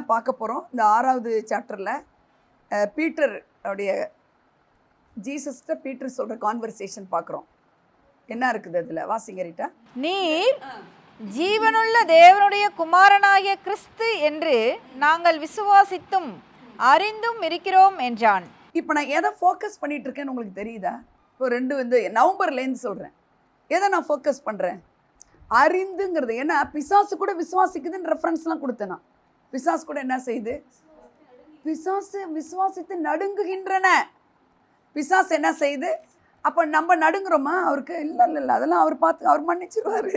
தான் பார்க்க போகிறோம். இந்த 6வது சாப்டரில் பீட்டர் உடைய ஜீசஸ்கிட்ட பீட்டர் சொல்கிற கான்வர்சேஷன் பார்க்குறோம். என்ன இருக்குது அதில்? வாசிங்க ரீட்டா. நீர் ஜீவனுள்ள தேவனுடைய குமாரனாகிய கிறிஸ்து என்று நாங்கள் விசுவாசித்தும் அறிந்தும் இருக்கிறோம் என்றான். இப்போ நான் எதை ஃபோக்கஸ் பண்ணிட்டு இருக்கேன்னு உங்களுக்கு தெரியுதா? இப்போ 2 நவம்பர்லேருந்து சொல்கிறேன். எதை நான் ஃபோக்கஸ் பண்ணுறேன்? அறிந்துங்கிறது. ஏன்னா பிசாசு கூட விசுவாசிக்குதுன்னு ரெஃபரன்ஸ்லாம் கொடுத்தேன் நான். பிசாசு கூட என்ன செய்யுது? பிசாசு விசுவாசித்து நடுங்குகின்றன. பிசாசு என்ன செய்யுது? அப்போ நம்ம நடுங்குறோமா? அவருக்கு இல்லை அதெல்லாம் அவர் பார்த்து அவர் மன்னிச்சிருவார்.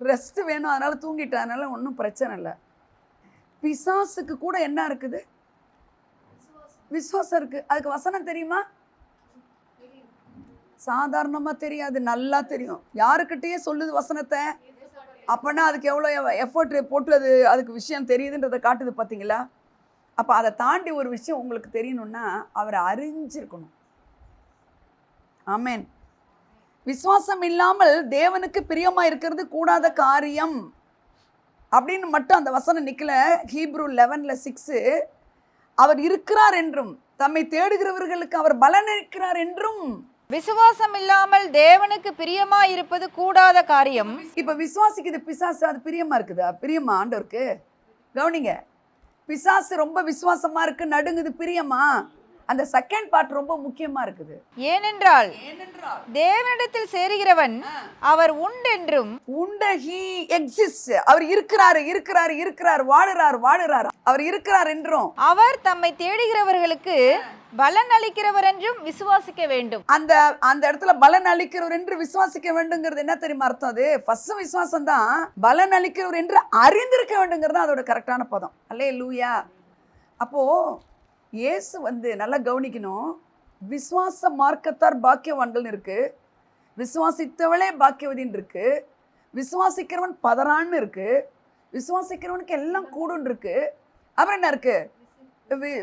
ரெஸ்ட் வேணும், அதனால் தூங்கிட்டேன், அதனால் ஒன்றும் பிரச்சனை இல்லை. பிசாசுக்கு கூட என்ன இருக்குது? விசுவாசம் இருக்குது. அதுக்கு வசனம் தெரியுமா? சாதாரணமாக தெரியாது, நல்லா தெரியும். யாருக்கிட்டேயே சொல்லுது வசனத்தை. அப்போனா அதுக்கு எவ்வளோ எஃபர்ட் போட்டு அதுக்கு விஷயம் தெரியுதுன்றதை காட்டுது பார்த்தீங்களா? அப்போ அதை தாண்டி ஒரு விஷயம் உங்களுக்கு தெரியணும்னா அவரை அறிஞ்சிருக்கணும். ஆமேன். விசுவாசம் இல்லாமல் தேவனுக்கு பிரியமா இருக்கிறது கூடாத காரியம் அப்படின்னு மட்டும் அந்த வசனம் நிக்கல. ஹீப்ரூ 11:6 அவர் இருக்கிறார் என்றும் தம்மை தேடுகிறவர்களுக்கு அவர் பலனளிக்கிறார் என்றும். விசுவாசம் இல்லாமல் தேவனுக்கு பிரியமா இருப்பது கூடாத காரியம். இப்ப விசுவாசிக்குது பிசாசு, அது பிரியமா இருக்குதா? பிரியமா ஆண்டவருக்கு? கவனிங்க, பிசாசு ரொம்ப விசுவாசமா இருக்கு, நடுங்குது, பிரியமா? அந்த செகண்ட் பார்ட் ரொம்ப முக்கியமா இருக்குது. ஏனென்றால் தேவனிடத்தில் சேருகிறவன் அவர் உண்டென்றும். he exists, அவர் இருக்கிறார், வாழுறார், அவர் இருக்கிறார் என்றும். அவர் தம்மை தேடுகிறவர்களுக்கு பலன் அளிக்கிறவர் என்றும் விசுவாசிக்க வேண்டும். அந்த இடத்துல பலன் அளிக்கிறவர் என்று விசுவாசிக்க வேண்டும்ங்கிறது என்ன தெரியுமா அர்த்தம்? அது ஃபர்ஸ்ட் விசுவாசம் தான். பலன் அளிக்கிறவர் என்று அறிந்திருக்க வேண்டுங்கிறது அதோட கரெக்டான பதம். அல்லேலூயா. அப்போ இயேசு நல்லா கவனிக்கணும். விசுவாச மார்க்கத்தார் பாக்கியவான்கள்னு இருக்கு, விசுவாசித்தவளே பாக்கியவதின்னு இருக்கு, விசுவாசிக்கிறவன் பதறான்னு இருக்கு, விசுவாசிக்கிறவனுக்கு எல்லாம் கூடுன்னு இருக்கு. அப்புறம் என்ன இருக்கு?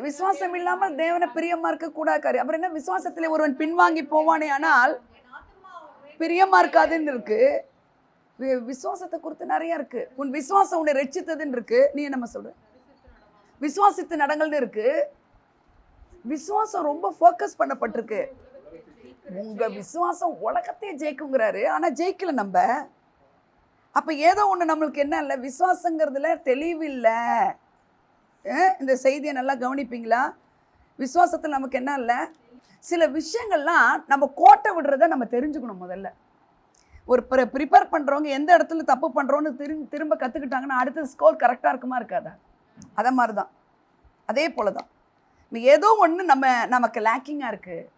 விசுவாசம் இல்லாமல் தேவனை பிரியமா இருக்க கூடாது. அப்புறம் என்ன? விசுவாசத்திலே ஒருவன் பின்வாங்கி போவானே ஆனால் பிரியமா இருக்காதுன்னு இருக்கு. விசுவாசத்தை குறித்து நிறைய இருக்கு. உன் விசுவாசம் உன்னை ரட்சித்ததுன்னு இருக்கு. நீ என்ன சொல்ற? விசுவாசித்து நடங்கள்னு இருக்கு. விசுவாசம் ரொம்ப ஃபோக்கஸ் பண்ணப்பட்டிருக்கு. உங்க விசுவாசம் உலகத்தையே ஜெயிக்குங்கிறாரு, ஆனா ஜெயிக்கல நம்ம. அப்ப ஏதோ ஒண்ணு நம்மளுக்கு என்ன இல்லை, விசுவாசங்கிறதுல தெளிவில்லை. இந்த செய்தியை நல்லா கவனிப்பீங்களா? விசுவாசத்தில் நமக்கு என்ன இல்லை, சில விஷயங்கள்லாம் நம்ம கோட்டை விடுறத நம்ம தெரிஞ்சுக்கணும். முதல்ல ஒரு ப்ரிப்பேர் பண்ணுறவங்க எந்த இடத்துல தப்பு பண்ணுறோன்னு திரும்ப கற்றுக்கிட்டாங்கன்னா அடுத்த ஸ்கோர் கரெக்டாக இருக்குமா இருக்காதா? அதை மாதிரி தான், அதே போல தான். ஏதோ ஒன்று நமக்கு லேக்கிங்காக இருக்குது,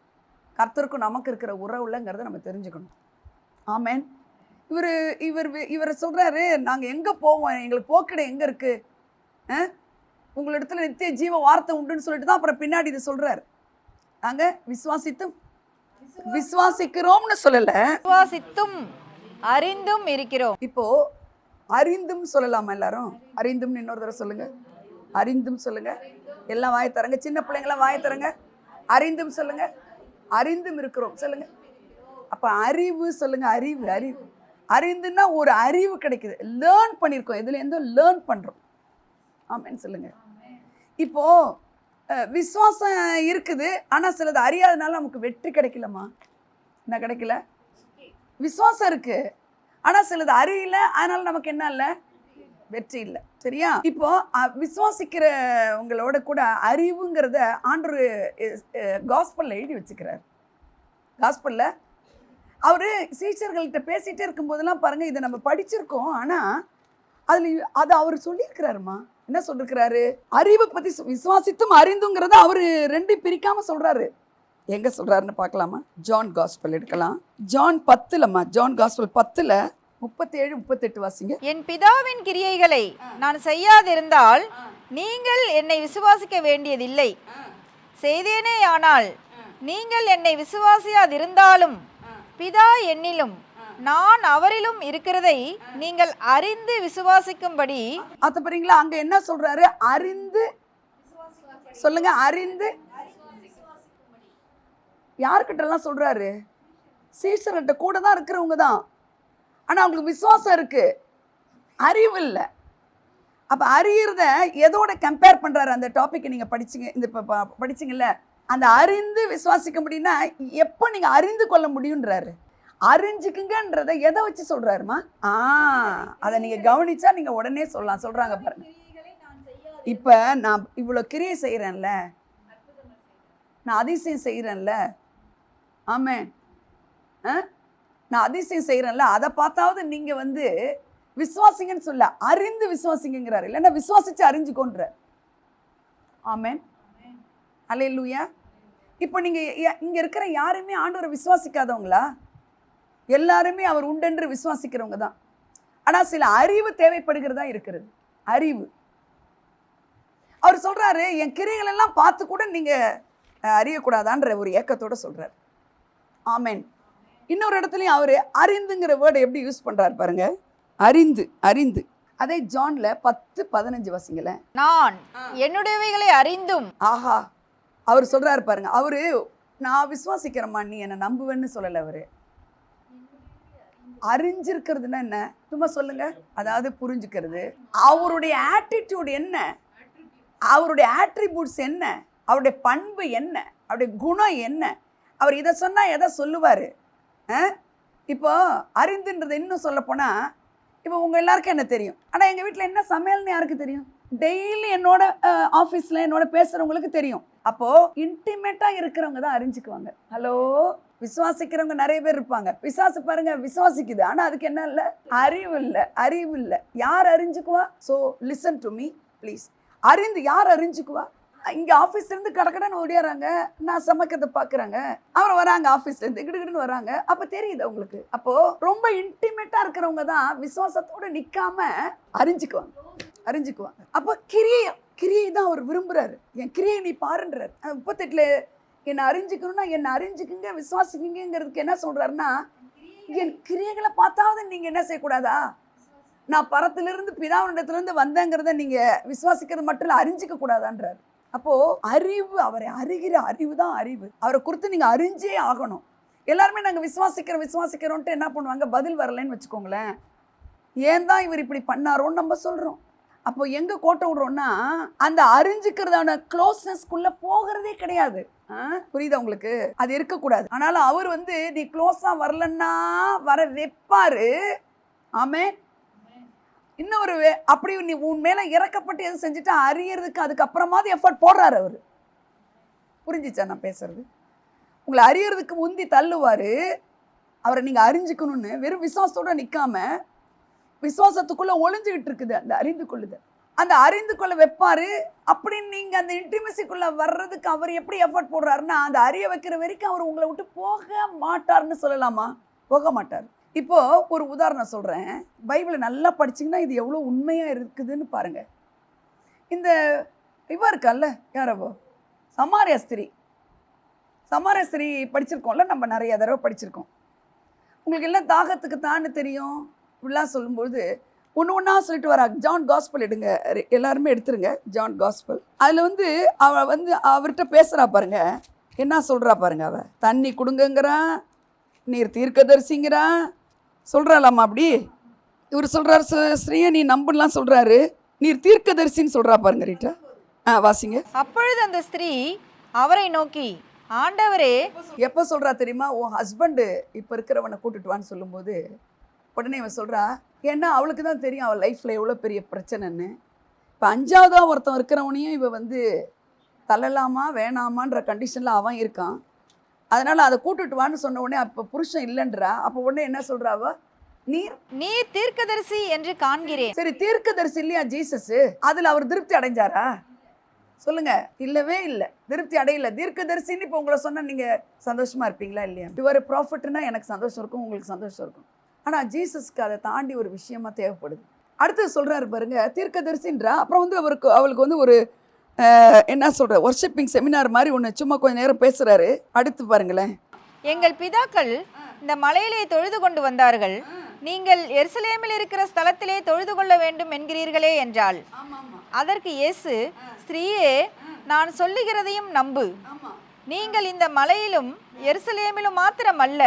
கர்த்தருக்கும் நமக்கு இருக்கிற உறவுலங்கிறத நம்ம தெரிஞ்சுக்கணும். ஆமேன். இவர் சொல்கிறாரு, நாங்கள் எங்கே போவோம், எங்களுக்கு போக்கிட எங்கே இருக்குது, உங்களிடத்துல நித்திய ஜீவ வார்த்தை உண்டுன்னு சொல்லிட்டு தான் அப்புறம் பின்னாடி இது சொல்கிறார். நாங்கள் விசுவாசிக்கிறோம்னு சொல்லலை, விசுவாசித்தும் அறிந்தும் இருக்கிறோம். இப்போது அறிந்தும் சொல்லலாமா? எல்லாரும் அறிந்தும்னு இன்னொரு தடவை சொல்லுங்கள். அறிந்தும் சொல்லுங்கள். எல்லாம் வாயை தரங்க, சின்ன பிள்ளைங்களாம் வாயை தரங்க. அறிந்தும் சொல்லுங்க. அறிந்தும் இருக்கிறோம் சொல்லுங்க. அப்ப அறிவு சொல்லுங்க. அறிவு அறிந்துன்னா ஒரு அறிவு கிடைக்குது, லேர்ன் பண்ணியிருக்கோம். இதுல எந்த லேர்ன் பண்றோம். ஆமேன்னு சொல்லுங்க. இப்போ விசுவாசம் இருக்குது, ஆனா சிலது அறியாதனால நமக்கு வெற்றி கிடைக்கலமா? என்ன கிடைக்கல? விசுவாசம் இருக்கு, ஆனா சிலது அறியல, அதனால நமக்கு என்ன இல்லை, வெற்றி இல்லை. சரியா? இப்போ விசுவாசிக்கிறவங்களோட கூட அறிவுங்கிறத ஆண்டவர் காஸ்பல்ல எழுதி வச்சுக்கிறார். காஸ்பல்ல அவரு சீஷர்கள்ட்ட பேசிட்டே இருக்கும்போதெல்லாம் பாருங்க, இதை நம்ம படிச்சிருக்கோம், ஆனா அது அவர் சொல்லியிருக்கிறாருமா. என்ன சொல்லிருக்கிறாரு? அறிவை பத்தி விசுவாசித்தும் அறிந்துங்கிறத அவரு 2 பிரிக்காம சொல்றாரு. எங்க சொல்றாருன்னு பார்க்கலாமா? ஜான் காஸ்பல் எடுக்கலாம். ஜான் 10லம்மா, ஜான் காஸ்பல் 10ல் 37-38 வாசிங்க. என் பிதாவின் கிரியைகளை நான் செய்யாதிருந்தால் நீங்கள் என்னை விசுவாசிக்க வேண்டியதில்லை. செய்தேனே ஆனால் நீங்கள் என்னை விசுவாசியாதிருந்தாலும் பிதா என்னிலும் நான் அவரிலும் இருக்கிறதை நீங்கள் அறிந்து விசுவாசிக்கும்படி. அத பாருங்களா, அங்க என்ன சொல்றாரு? அறிந்து சொல்லுங்க. அறிந்து யார்கிட்ட எல்லாம் சொல்றாரு? சீஷர்கிட்ட கூட தான் இருக்கிறவங்க தான். ஆனா அவங்களுக்கு விசுவாசம் இருக்கு, அறிவு இல்லை. அப்ப அறியறத எதோட கம்பேர் பண்றாரு அந்த டாபிக் நீங்க படிச்சீங்க, இந்த படிச்சீங்கல்ல, அந்த அறிந்து விசுவாசிக்க முடியும்னா எப்போ நீங்க அறிந்து கொள்ள முடியும்ன்றாரு. அறிஞ்சுக்குங்கன்றதை எதை வச்சு சொல்றாருமா? அதை நீங்க கவனிச்சா நீங்க உடனே சொல்லலாம். சொல்றாங்க பாருங்க, இப்ப நான் இவ்வளவு கிரியை செய்யறேன்ல, நான் அதிசயம் செய்யறேன்ல, ஆமென், நான் அதிசயம் செய்யறேன்ல, அதை பார்த்தாவது நீங்க வந்து விசுவாசிங்கன்னு சொல்ல, அறிந்து விசுவாசிங்கிறாரு. இல்லைன்னா விசுவாசிச்சு அறிஞ்சுக்கோன்ற. ஆமென், அல்லேலூயா. இப்போ நீங்க இங்க இருக்கிற யாருமே ஆண்டவரை விசுவாசிக்காதவங்களா? எல்லாருமே அவர் உண்டென்று விசுவாசிக்கிறவங்க தான். ஆனா சில அறிவு தேவைப்படுகிறதா இருக்கிறது. அறிவு. அவர் சொல்றாரு, என் கிரியைகள் எல்லாம் பார்த்து கூட நீங்க அறியக்கூடாதான்ற ஒரு ஏக்கத்தோட சொல்றாரு. ஆமென். இன்னொரு இடத்துலயும் அவரு அறிந்துங்கிற வேர்டை எப்படி யூஸ் பண்றாரு பாருங்க. அறிந்து, அறிந்து. அதே ஜான்ல 10:15 வாசிங்கள. நான் என்னுடையவைகளை அறிந்தும். ஆஹா, அவர் சொல்றாரு பாருங்க. அவரு நான் விசுவாசிக்கிறேம்மா, நீ என்ன நம்புவேன்னு சொல்லல. அவரு அறிஞ்சிருக்கிறதுனா என்ன? சும்மா சொல்லுங்க. அதாவது புரிஞ்சுக்கிறது. அவருடைய ஆட்டிடியூட் என்ன, அவருடைய ஆட்ரிபியூட்ஸ் என்ன, அவருடைய பண்பு என்ன, அவருடைய குணம் என்ன, அவர் இதை சொன்னா எதை சொல்லுவாரு. இப்போ அறிந்துன்றது இன்னும் சொல்ல போனா, இப்போ உங்க எல்லாருக்கும் என்ன தெரியும், ஆனா எங்க வீட்டில் என்ன சமையல்னு யாருக்கு தெரியும்? டெய்லி என்னோட ஆஃபீஸில் என்னோட பேசுகிறவங்களுக்கு தெரியும். அப்போது இன்டிமேட்டாக இருக்கிறவங்க தான் அறிஞ்சிக்குவாங்க. ஹலோ, விசுவாசிக்கிறவங்க நிறைய பேர் இருப்பாங்க. பிசாசு பாருங்க விசுவாசிக்குது, ஆனால் அதுக்கு என்ன இல்லை? அறிவு இல்லை, அறிவு இல்லை. யார் அறிஞ்சுக்குவா? So listen to me please. அறிந்து யார் அறிஞ்சுக்குவா? இங்கே ஆஃபீஸ்லேருந்து கடக்கடன்னு ஓடியாராங்க, நான் சமைக்கிறத பார்க்குறாங்க, அப்புறம் வராங்க ஆஃபீஸ்லேருந்து கிடுகிடுன்னு வராங்க, அப்போ தெரியுது அவங்களுக்கு. அப்போது ரொம்ப இன்டிமேட்டாக இருக்கிறவங்க தான் விசுவாசத்தோடு நிற்காம அறிஞ்சுக்குவாங்க, அறிஞ்சுக்குவாங்க. அப்போ கிரியை தான் அவர் விரும்புகிறாரு. என் கிரியை நீ பாருன்றார். 38 என்னை அறிஞ்சுக்கணும்னா என்னை அறிஞ்சுக்குங்க, விசுவாசிக்குங்கிறதுக்கு என்ன சொல்கிறாருன்னா, என் கிரியைகளை பார்த்தாவது நீங்கள் என்ன செய்யக்கூடாதா? நான் பரத்திலிருந்து பிதாவினிடத்திலிருந்து வந்தேங்கிறத நீங்கள் விசுவாசிக்கிறது மட்டும் இல்லை, அறிஞ்சிக்க கூடாதான்றார். அப்போது அறிவு, அவரை அறிகிற அறிவு தான் அறிவு. அவரை குறித்து நீங்கள் அறிஞ்சே ஆகணும். எல்லாருமே நாங்கள் விசுவாசிக்கிறோன்ட்டு என்ன பண்ணுவாங்க, பதில் வரலைன்னு வச்சுக்கோங்களேன், ஏன் தான் இவர் இப்படி பண்ணாரோன்னு நம்ம சொல்கிறோம். அப்போ எங்கே கோட்டை விடுறோன்னா, அந்த அறிஞ்சிக்கிறதான க்ளோஸ்னஸ்க்குள்ளே போகிறதே கிடையாது. புரியுதா உங்களுக்கு? அது இருக்கக்கூடாது. ஆனாலும் அவர் வந்து நீ க்ளோஸாக வரலன்னா வர வைப்பாரு. ஆமென். இன்னொரு அப்படி நீ உன் மேலே இறக்கப்பட்டு எது செஞ்சுட்டா அறியறதுக்கு அதுக்கப்புறமாவது எஃபர்ட் போடுறாரு அவர். புரிஞ்சிச்சா நான் பேசுறது? உங்களை அறியறதுக்கு முந்தி தள்ளுவார். அவரை நீங்கள் அறிஞ்சிக்கணும்னு வெறும் விசுவாசத்தோடு நிற்காம, விசுவாசத்துக்குள்ளே ஒளிஞ்சுக்கிட்டு இருக்குது அந்த அறிந்து கொள்ளுதல். அந்த அறிந்து கொள்ள வைப்பார். அப்படின்னு நீங்கள் அந்த இன்டிமசிக்குள்ளே வர்றதுக்கு அவர் எப்படி எஃபர்ட் போடுறாருன்னா, அந்த அறிய வைக்கிற வரைக்கும் அவர் உங்களை விட்டு போக மாட்டார்னு சொல்லலாமா? போக மாட்டார். இப்போது ஒரு உதாரணம் சொல்கிறேன். பைபிளை நல்லா படிச்சிங்கன்னா இது எவ்வளோ உண்மையாக இருக்குதுன்னு பாருங்கள். இந்த இவ இருக்கல்ல, யாரவோ சமாரிய ஸ்திரீ படிச்சிருக்கோம்ல, நம்ம நிறைய தடவை படிச்சிருக்கோம். உங்களுக்கு எல்லாம் தாகத்துக்கு தான்னு தெரியும். இப்படிலாம் சொல்லும்போது ஒன்று ஒன்றா சொல்லிட்டு வராங்க. ஜான் காஸ்பல் எடுங்க, எல்லாருமே எடுத்துருங்க. ஜான் காஸ்பல் அதில் வந்து அவள் வந்து அவர்கிட்ட பேசுகிறா பாருங்க, என்ன சொல்கிறா பாருங்க. அவள் தண்ணி கொடுங்கங்கிறான், நீர் தீர்க்கதரிசிங்கிறான், சொல்கிறாளாம்மா. அப்படி இவர் சொல்கிறார், ஸ்ரீயை நீ நம்பலாம் சொல்கிறாரு, நீர் தீர்க்கதரிசின்னு சொல்கிறா பாருங்க. ரீட்டா வாசிங்க. அப்பொழுது அந்த ஸ்திரீ அவரை நோக்கி, ஆண்டவரே. எப்போ சொல்கிறா தெரியுமா? உன் ஹஸ்பண்டு இப்போ இருக்கிறவனை கூட்டுட்டு வான்னு சொல்லும்போது உடனே இவன் சொல்கிறா, ஏன்னா அவளுக்கு தான் தெரியும் அவள் லைஃப்பில் எவ்வளோ பெரிய பிரச்சனைன்னு. இப்போ 5ஆவதாக ஒருத்தன் இருக்கிறவனையும் இவன் வந்து தள்ளலாமா வேணாமான்ற கண்டிஷனில் அவன் இருக்கான். அதனால் அதை கூட்டுட்டு வான்னு சொன்ன உடனே அப்போ புருஷன் இல்லைன்றா. அப்போ உடனே என்ன சொல்கிறாவா? நீ தீர்க்கதரிசி என்று காண்கிறேன். சரி, தீர்க்கதரிசி இல்லையா ஜீசஸ்? அதில் அவர் திருப்தி அடைஞ்சாரா? சொல்லுங்க. இல்லவே இல்லை, திருப்தி அடையல. தீர்க்கதரிசின்னு இப்போ உங்களை சொன்னால் நீங்கள் சந்தோஷமாக இருப்பீங்களா? இல்லையா? இவர் ப்ராஃபிட்னா எனக்கு சந்தோஷம் இருக்கும், உங்களுக்கு சந்தோஷம் இருக்கும். ஆனால் ஜீசஸ்க்கு அதை தாண்டி ஒரு விஷயமா தேவைப்படுது. அடுத்து சொல்கிறாரு பாருங்க, தீர்க்கதரிசின்றா. அப்புறம் வந்து அவளுக்கு வந்து ஒரு என்ன சொல்கிற வர்ஷிப்பிங் செமினார் மாதிரி ஒன்று சும்மா கொஞ்சம் நேரம் பேசுகிறாரு. அடுத்து பாருங்களேன். எங்கள் பிதாக்கள் இந்த மலையிலே தொழுது கொண்டு வந்தார்கள், நீங்கள் எருசலேமில் இருக்கிற ஸ்தலத்திலே தொழுது கொள்ள வேண்டும் என்கிறீர்களே என்றாள். அதற்கு இயேசு, ஸ்திரீயே, நான் சொல்லுகிறதையும் நம்பு. நீங்கள் இந்த மலையிலும் எருசலேமிலும் மாத்திரமல்ல,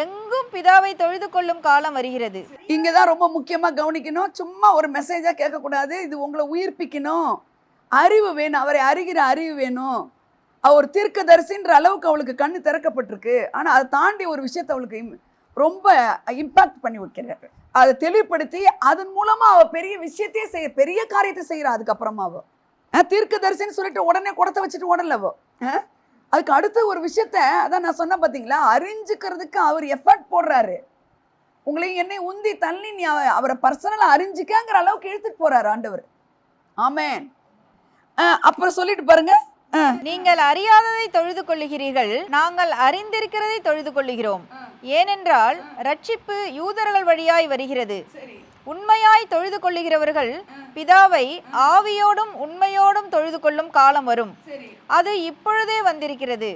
எங்கும் பிதாவை தொழுது கொள்ளும் காலம் வருகிறது. இங்கதான் ரொம்ப முக்கியமா கவனிக்கணும். சும்மா ஒரு மெசேஜா கேட்கக்கூடாது. இது உங்களை உயிர்ப்பிக்கணும். அறிவு வேணும், அவரை அறிகிற அறிவு வேணும். அவர் தீர்க்கதரிசின்ற அளவுக்கு அவளுக்கு கண்ணு திறக்கப்பட்டிருக்கு. ஆனா அதை தாண்டி ஒரு விஷயத்தை அவளுக்கு ரொம்ப இம்பாக்ட் பண்ணி வைக்கிறாரு. அதை தெளிவுபடுத்தி அதன் மூலமா அவ பெரிய விஷயத்தையே செய்ய, பெரிய காரியத்தை செய்யறா. அதுக்கப்புறமா அவ தீர்க்கதரிசின்னு சொல்லிட்டு உடனே குடத்தை வச்சுட்டு ஓடல அவ. அதுக்கு அடுத்த ஒரு விஷயத்த அதான் நான் சொன்ன பார்த்தீங்களா, அறிஞ்சுக்கிறதுக்கு அவர் எஃபர்ட் போடுறாரு. உங்களையும் என்னை உந்தி தள்ளி நீ அவரை பர்சனலாக அறிஞ்சிக்கங்கிற அளவுக்கு இழுத்துட்டு போறாரு ஆண்டவர். ஆமென். அப்புறம் சொல்லிட்டு பாருங்க, நீங்கள் அறியாததை தொழுது கொள்ளுகிறீர்கள், நாங்கள் அறிந்திருக்கிறதை தொழுது கொள்ளுகிறோம். ஏனென்றால் ரட்சிப்பு யூதர்கள் வழியாய் வருகிறது. உண்மையாய் தொழுது கொள்ளுகிறவர்கள் பிதாவை ஆவியோடும் உண்மையோடும் தொழுது கொள்ளும் காலம் வரும். அது இப்பொழுதே வந்திருக்கிறது.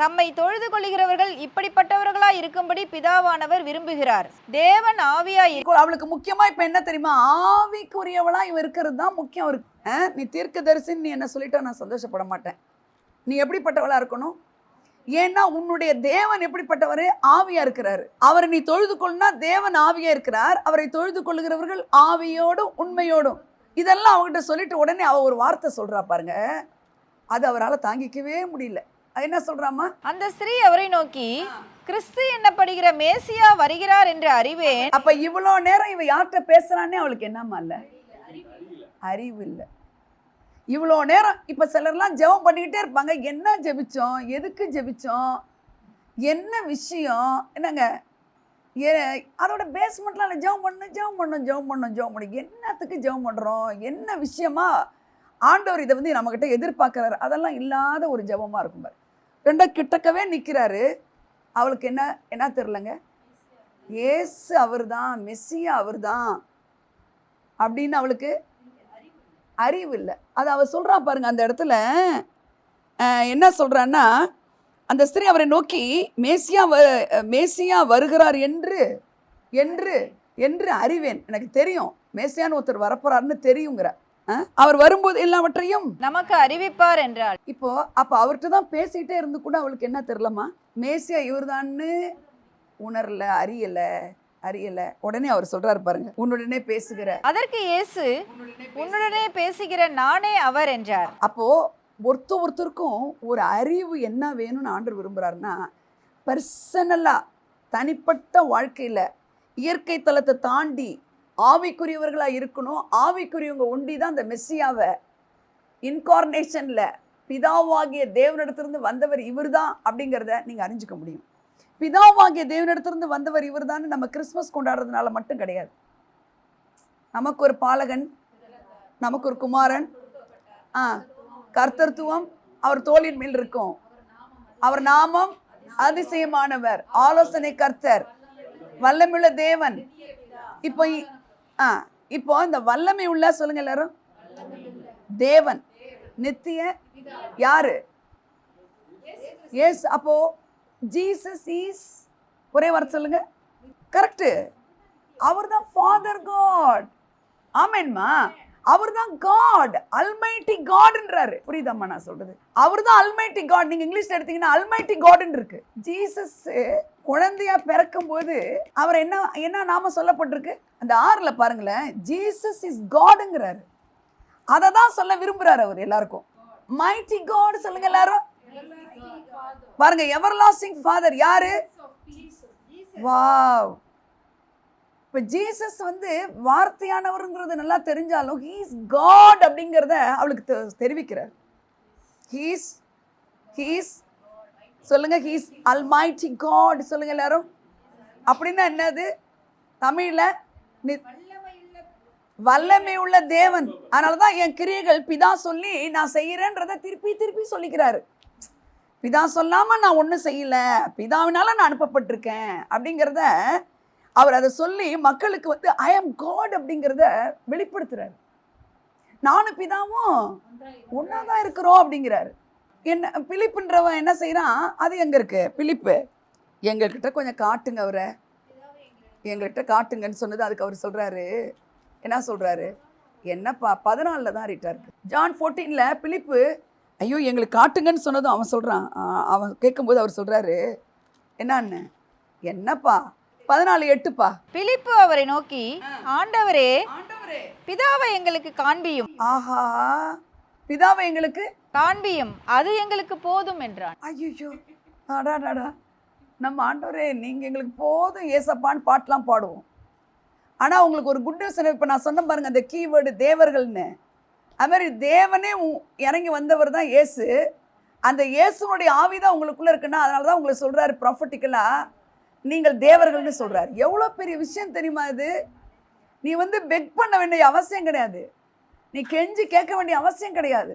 தம்மை தொழுது கொள்ளுகிறவர்கள் இப்படிப்பட்டவர்களாய் இருக்கும்படி பிதாவானவர் விரும்புகிறார். தேவன் ஆவியாய். அவளுக்கு முக்கியமா இப்ப என்ன தெரியுமா, ஆவிக்குரியவளா இவ இருக்கிறது தான் முக்கியம் இருக்கு. நீ தீர்க்கதரிசின்னு நீ என்ன சொல்லிட்டா நான் சந்தோஷப்பட மாட்டேன். நீ எப்படிப்பட்டவளா இருக்கணும்? ஏன்னா உன்னுடைய தேவன் எப்படிப்பட்டவர்? ஆவியா இருக்கிறாரு. அவரை நீ தொழுது கொள்ளுனா தேவன் ஆவியா இருக்கிறார். அவரை தொழுது கொள்ளுகிறவர்கள் ஆவியோடும் உண்மையோடும். இதெல்லாம் அவகிட்ட சொல்லிட்டு உடனே அவ ஒரு வார்த்தை சொல்றா பாருங்க, அது அவரால் தாங்கிக்கவே முடியல. என்ன சொல்றாமா? அந்த ஸ்திரீ அவரை நோக்கி, கிறிஸ்து என்னப்படுகிற மேசியா வருகிறார் என்று அறிவேன். அப்ப இவ்வளோ நேரம் இவ யார்கிட்ட பேசுறானே அவளுக்கு என்னமா இல்ல? அறிவு இல்லை. இவ்வளோ நேரம் இப்போ சிலர்லாம் ஜெபம் பண்ணிக்கிட்டே இருப்பாங்க. என்ன ஜெபிச்சோம், எதுக்கு ஜெபிச்சோம், என்ன விஷயம், என்னங்க அதோட பேஸ்மெண்ட்லாம் இல்லை. ஜெபம் பண்ணணும். என்னத்துக்கு ஜெபம் பண்ணுறோம், என்ன விஷயமா ஆண்டவர் இதை நம்மக்கிட்ட எதிர்பார்க்குறாரு, அதெல்லாம் இல்லாத ஒரு ஜெபமாக இருக்கும் பாரு. ரெண்டா கிட்டக்கவே நிற்கிறாரு. அவளுக்கு என்ன தெரிலங்க, ஏசு அவர் தான், மெஸ்ஸியா அவர் தான் அப்படின்னு அவளுக்கு அறிவு இல்லை. அது அவ சொல்றா பாருங்க. அந்த இடத்துல என்ன சொல்றான்னா, அந்த ஸ்திரீ அவரை நோக்கி மேசியா வருகிறார் என்று என்று என்று அறிவேன். எனக்கு தெரியும் மேசியான்னு ஒருத்தர் வரப்போறாருன்னு தெரியுங்கிற. அவர் வரும்போது எல்லாவற்றையும் நமக்கு அறிவிப்பார் என்றாள். இப்போ அப்ப அவர்கிட்ட தான் பேசிக்கிட்டே இருந்து கூட அவளுக்கு என்ன தெரியலமா, மேசியா இவர்தான்னு உணரல, அறியல. உடனே அவர் சொல்றாரு பாருங்க, உன்னுடனே பேசுகிற. அதற்கு இயேசு, உன்னுடனே பேசுகிற நானே அவர் என்றார். அப்போ ஒருத்தருக்கும் ஒரு அறிவு என்ன வேணும்னு ஆண்டவர் விரும்புறாருன்னா, பர்சனலா தனிப்பட்ட வாழ்க்கையில இயற்கை தளத்தை தாண்டி ஆவிக்குரியவர்களா இருக்கணும். ஆவிக்குரியவங்க ஒண்டி தான் அந்த மெஸ்ஸியாவை இன்கார்னேஷன்ல பிதாவாகிய தேவனிடத்திலிருந்து வந்தவர் இவர் தான் அப்படிங்கிறத நீங்க அறிஞ்சிக்க முடியும். பிதாவாகிய தேவனிடத்திலிருந்து வந்தவர் இவர் தான் நம்ம கிறிஸ்மஸ் கொண்டாடுறதுனால மட்டும் கிடையாது. நமக்கு ஒரு பாலகன், நமக்கு ஒரு குமாரன், கர்த்தத்துவம் அவர் தோளின் மேல் இருக்கும். அவர் நாமம் அதிசயமானவர், ஆலோசனை கர்த்தர், வல்லமையுள்ள தேவன். இப்போ இந்த வல்லமை உள்ள சொல்லுங்க எல்லாரும், தேவன் நித்திய யாரு? எஸ். அப்போ ஜீசஸ் இஸ், ஒரே வார்த்தை சொல்லுங்க, கரெக்ட். அவர் தான் ஃபாதர் காட். ஆமென்மா. அவர் தான் காட், அல்மைட்டி காட்ன்றாரு. புரியுதாம்மா நான் சொல்றது? அவர் தான் அல்மைட்டி காட். நீங்க இங்கிலீஷ்ல எடுத்தீங்கன்னா அல்மைட்டி காட்ன்னு இருக்கு. ஜீசஸ் குழந்தையா பிறக்கும் போது அவர் என்ன நாம சொல்லப்பட்டிருக்கு அந்த 6ல பாருங்களேன், ஜீசஸ் இஸ் காட்ங்கிறாரு. அதை தான் சொல்ல விரும்புறாரு அவர் எல்லாருக்கும். மைட்டி காட் சொல்லுங்க எல்லாரும். பாருங்க, எவர்லாஸ்டிங் ஃபாதர் யாரு? வாவ். இப்போ ஜீசஸ் வார்த்தையானவருங்கிறது நல்லா தெரிஞ்சாலும் he is God அப்படிங்கிறத அவளுக்கு தெரிவிக்கிறார். he is சொல்லுங்க, he is almighty God சொல்லுங்க எல்லாரும். அப்படின்னா என்னது தமிழ்ல? வல்லமை உள்ள தேவன். அதனாலதான் என் கிரியைகள் பிதா சொல்லி நான் செய்யறேன்றத திருப்பி சொல்லிக்கிறாரு. பிதா சொல்லாம நான் ஒன்றும் செய்யல, பிதாவினால நான் அனுப்பப்பட்டிருக்கேன் அப்படிங்கிறத அவர் அதை சொல்லி மக்களுக்கு ஐ ஆம் காட் அப்படிங்கிறத வெளிப்படுத்துறாரு. நானும் பிதாவும் ஒன்னாதான் இருக்கிறோம் அப்படிங்கிறாரு. என்ன பிலிப்புன்றவன் என்ன செய்யறான்? அது எங்க இருக்கு? பிலிப்பு எங்ககிட்ட கொஞ்சம் காட்டுங்க, அவரை எங்ககிட்ட காட்டுங்கன்னு சொன்னது. அதுக்கு அவர் சொல்றாரு, என்ன சொல்றாரு? என்னப்பா 14 தான் ரிட்டா இருக்கு. ஜான் 14ல பிலிப்பு ஐயோ எங்களுக்கு காட்டுங்கன்னு சொன்னதும் அவன் சொல்றான். அவன் கேட்கும்போது அவர் சொல்றாரு, என்னன்னு என்னப்பா 14:8 பிலிப்பு அவரை நோக்கி, ஆண்டவரே, பிதாவை எங்களுக்கு காண்பியும். ஆஹா, பிதாவை எங்களுக்கு காண்பியும், அது எங்களுக்கு போதும் என்றான். ஐயோ, அடாடாடா, நம்ம ஆண்டவரே நீங்க எங்களுக்கு போதும் ஏசப்பான்னு பாட்டெலாம் பாடுவோம். ஆனா உங்களுக்கு ஒரு குட் நியூஸ். இப்போ நான் சொன்ன பாருங்க அந்த கீவேர்டு தேவர்கள்னு. அது மாதிரி தேவனே இறங்கி வந்தவர் தான் இயேசு. அந்த இயேசுனுடைய ஆவிதான் உங்களுக்குள்ள இருக்குன்னா, அதனால தான் உங்களுக்கு சொல்றாரு ப்ராஃபட்டிக்கலா நீங்கள் தேவர்கள்னு சொல்றாரு. எவ்வளோ பெரிய விஷயம் தெரியுமா இது? நீ பெக் பண்ண வேண்டிய அவசியம் கிடையாது. நீ கெஞ்சி கேட்க வேண்டிய அவசியம் கிடையாது.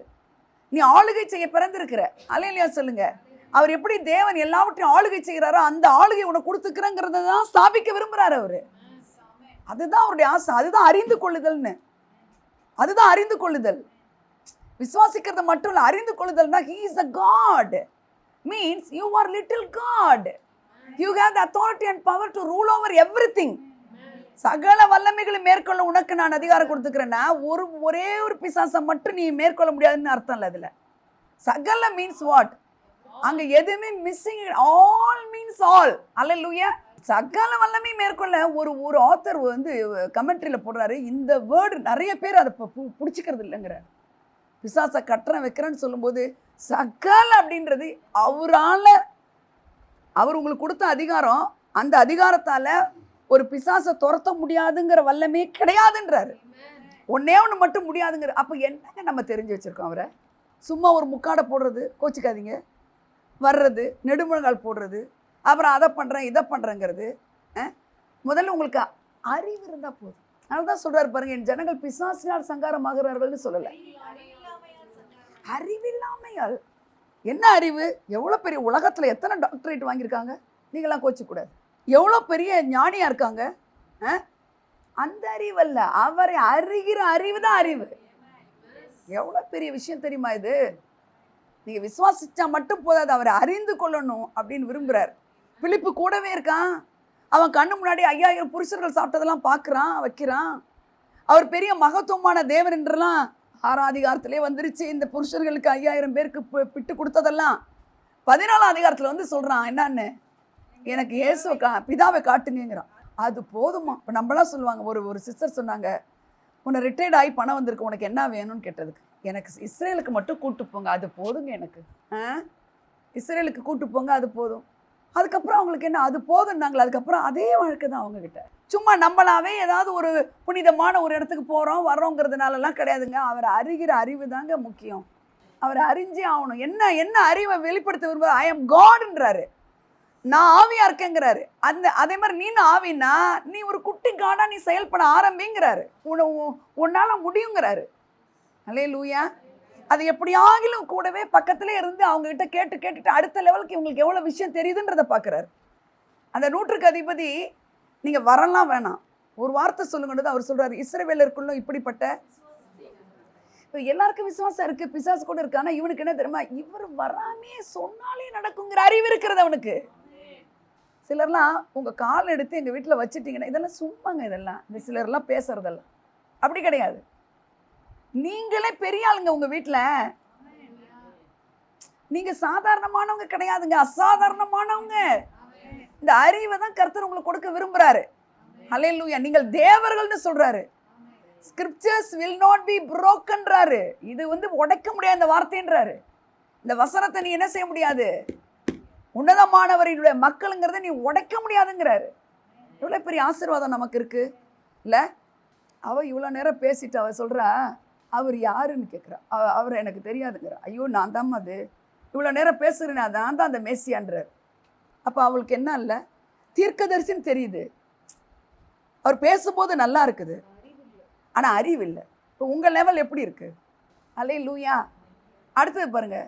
நீ ஆளுகை செய்ய பிறந்திருக்கிற. அல்லேலூயா சொல்லுங்க. அவர் எப்படி தேவன் எல்லாவற்றையும் ஆளுகை செய்கிறாரோ அந்த ஆளுகை உனக்கு கொடுத்துக்கிறங்கிறத தான் ஸ்தாபிக்க விரும்புறாரு அவரு. அதுதான் அவருடைய ஆசை. அதுதான் அறிந்து கொள்ளுதல்னு. அதுதான் அறிந்து கொள்ளுதல். விசுவாசிக்கிறது மட்டும் இல்லை, அறிந்து கொள்ளுதல்னா he is a God means you are little God. You have the authority and power to rule over everything. சகல வல்லமைகளை மேற்கொள்ள உனக்கு நான் அதிகாரம் கொடுத்துக்கிறேன்னா ஒரே ஒரு பிசாசை மட்டும் நீ மேற்கொள்ள முடியாதுன்னு அர்த்தம் இல்லை. அதில் சகல மீன்ஸ் வாட்? அங்கே எதுவுமே மிஸ்ஸிங். All means all. அல்லேலூயா. சகல வல்லமை மேற்கொள்ள ஒரு ஆத்தர் கமெண்ட்ரியில் போடுறாரு, இந்த வேர்டு நிறைய பேர் அதை பிடிச்சிக்கிறது இல்லைங்கிற. பிசாசை கட்டுறேன் வைக்கிறேன்னு சொல்லும்போது சகல அப்படின்றது அவர் உங்களுக்கு கொடுத்த அதிகாரம். அந்த அதிகாரத்தால் ஒரு பிசாசை துரத்த முடியாதுங்கிற வல்லமே கிடையாதுன்றாரு. ஒன்னே ஒன்று மட்டும் முடியாதுங்கிற. அப்போ என்னங்க நம்ம தெரிஞ்சு வச்சுருக்கோம் அவரை? சும்மா ஒரு முக்காடை போடுறது, கோச்சிக்காதீங்க, வர்றது, நெடுமுழங்கால் போடுறது, அப்புறம் அதை பண்ணுறேன் இதை பண்ணுறேங்கிறது. முதல்ல உங்களுக்கு அறிவு இருந்தால் போதும். அதனால தான் சொல்கிறார் பாருங்க, என் ஜனங்கள் பிசாசினால் சங்காரமாகிறார்கள்னு சொல்லலை, அறிவில்லாமையால். என்ன அறிவு? எவ்வளோ பெரிய உலகத்தில் எத்தனை டாக்டரேட் வாங்கியிருக்காங்க, நீங்களாம் கோச்சிக்கூடாது. எவ்வளோ பெரிய ஞானியாக இருக்காங்க. அந்த அறிவல்ல, அவரை அறிகிற அறிவு தான் அறிவு. எவ்வளோ பெரிய விஷயம் தெரியுமா இது? நீங்கள் விசுவாசிச்சா மட்டும் போதாது, அவரை அறிந்து கொள்ளணும் அப்படின்னு விரும்புகிறார். பிலிப்பு கூடவே இருக்கான். அவன் கண்ணு முன்னாடி 5000 புருஷர்கள் சாப்பிட்டதெல்லாம் பார்க்குறான், வைக்கிறான். அவர் பெரிய மகத்துவமான தேவன் என்றெல்லாம் 6ஆம் அதிகாரத்திலே வந்துருச்சு. இந்த புருஷர்களுக்கு 5000 பேருக்கு பிட்டு கொடுத்ததெல்லாம் 14ஆம் அதிகாரத்தில் சொல்கிறான் என்னன்னு, எனக்கு இயேசு பிதாவை காட்டுங்கிறான். அது போதுமா? இப்போ நம்மளாம் சொல்லுவாங்க, ஒரு சிஸ்டர் சொன்னாங்க, உன்னை ரிட்டையர்ட் ஆகி பணம் வந்திருக்கு, உனக்கு என்ன வேணும்னு கேட்டதுக்கு, எனக்கு இஸ்ரேலுக்கு மட்டும் கூட்டு போங்க, அது போதுங்க எனக்கு. இஸ்ரேலுக்கு கூட்டு போங்க, அது போதும். அதுக்கப்புறம் அவங்களுக்கு என்ன, அது போதும்னாங்களா? அதுக்கப்புறம் அதே வாழ்க்கை தான் அவங்கக்கிட்ட. சும்மா நம்மளாவே ஏதாவது ஒரு புனிதமான ஒரு இடத்துக்கு போகிறோம் வர்றோங்கிறதுனாலலாம் கிடையாதுங்க. அவரை அறிகிற அறிவு தாங்க முக்கியம். அவரை அறிஞ்சே ஆகணும். என்ன அறிவை வெளிப்படுத்த விரும்ப, ஐ எம் காட்ன்றாரு, நான் ஆவியா இருக்கேங்கிறாரு. அதே மாதிரி நீ ஆவின்னா நீ ஒரு குட்டி காடா நீ செயல்பட ஆரம்பிங்கிறாரு. உன்னால முடியுங்கிறாரு. அல்லேலூயா. அது எப்படியாகிலும் கூடவே பக்கத்திலே இருந்து அவங்க கிட்ட கேட்டுட்டு அடுத்த லெவலுக்கு இவங்களுக்கு எவ்வளோ விஷயம் தெரியுதுன்றதை பார்க்குறாரு. அந்த 100க்கு அதிபதி நீங்கள் வரலாம் வேணாம், ஒரு வார்த்தை சொல்லுங்கன்னு அவர் சொல்கிறார். இஸ்ரவேலருக்குள்ள இப்படிப்பட்ட இப்போ எல்லாருக்கும் விசுவாசம் இருக்குது, பிசாசு கூட இருக்கு. ஆனால் இவனுக்கு என்ன தெரியுமா, இவர் வராமே சொன்னாலே நடக்குங்கிற அறிவு இருக்கிறது அவனுக்கு. சிலர்லாம் உங்கள் கால் எடுத்து எங்கள் வீட்டில் வச்சுட்டிங்கன்னா இதெல்லாம் சும்மாங்க, இதெல்லாம் இந்த சிலர்லாம் பேசுறதெல்லாம் அப்படி கிடையாது. நீங்களே பெரிய ஆளுங்க உங்கள் வீட்டில். நீங்கள் சாதாரணமானவங்க கிடையாதுங்க, அசாதாரணமானவங்க. இந்த அறிவை தான் கர்த்தர் உங்களுக்கு கொடுக்க விரும்புகிறாரு. அல்லேலூயா. நீங்கள் தேவர்கள்னு சொல்கிறாரு. ஸ்கிரிப்சர்ஸ் வில் நாட் பி புரோக்கன்றாரு. இது உடைக்க முடியாது இந்த வார்த்தைன்றாரு. இந்த வசனத்தை நீ என்ன செய்ய முடியாது, உன்னதமானவருடைய மக்களுங்கிறத நீ உடைக்க முடியாதுங்கிறாரு. எவ்வளோ பெரிய ஆசீர்வாதம் நமக்கு இருக்கு இல்லை? அவள் இவ்வளோ நேரம் பேசிட்டு அவள் சொல்கிறா, அவர் யாருன்னு கேட்குறா. அவர் எனக்கு தெரியாதுங்கிற. ஐயோ நான் தான் அது இவ்வளோ நேரம் பேசுகிறேன், நான் தான் அந்த மேசியான்றார். அப்போ அவளுக்கு என்ன இல்லை, தீர்க்கதரிசின்னு தெரியுது, அவர் பேசும்போது நல்லா இருக்குது, ஆனால் அறிவு இல்லை. இப்போ உங்கள் லெவல் எப்படி இருக்குது? அல்லேலூயா. அடுத்தது பாருங்கள்,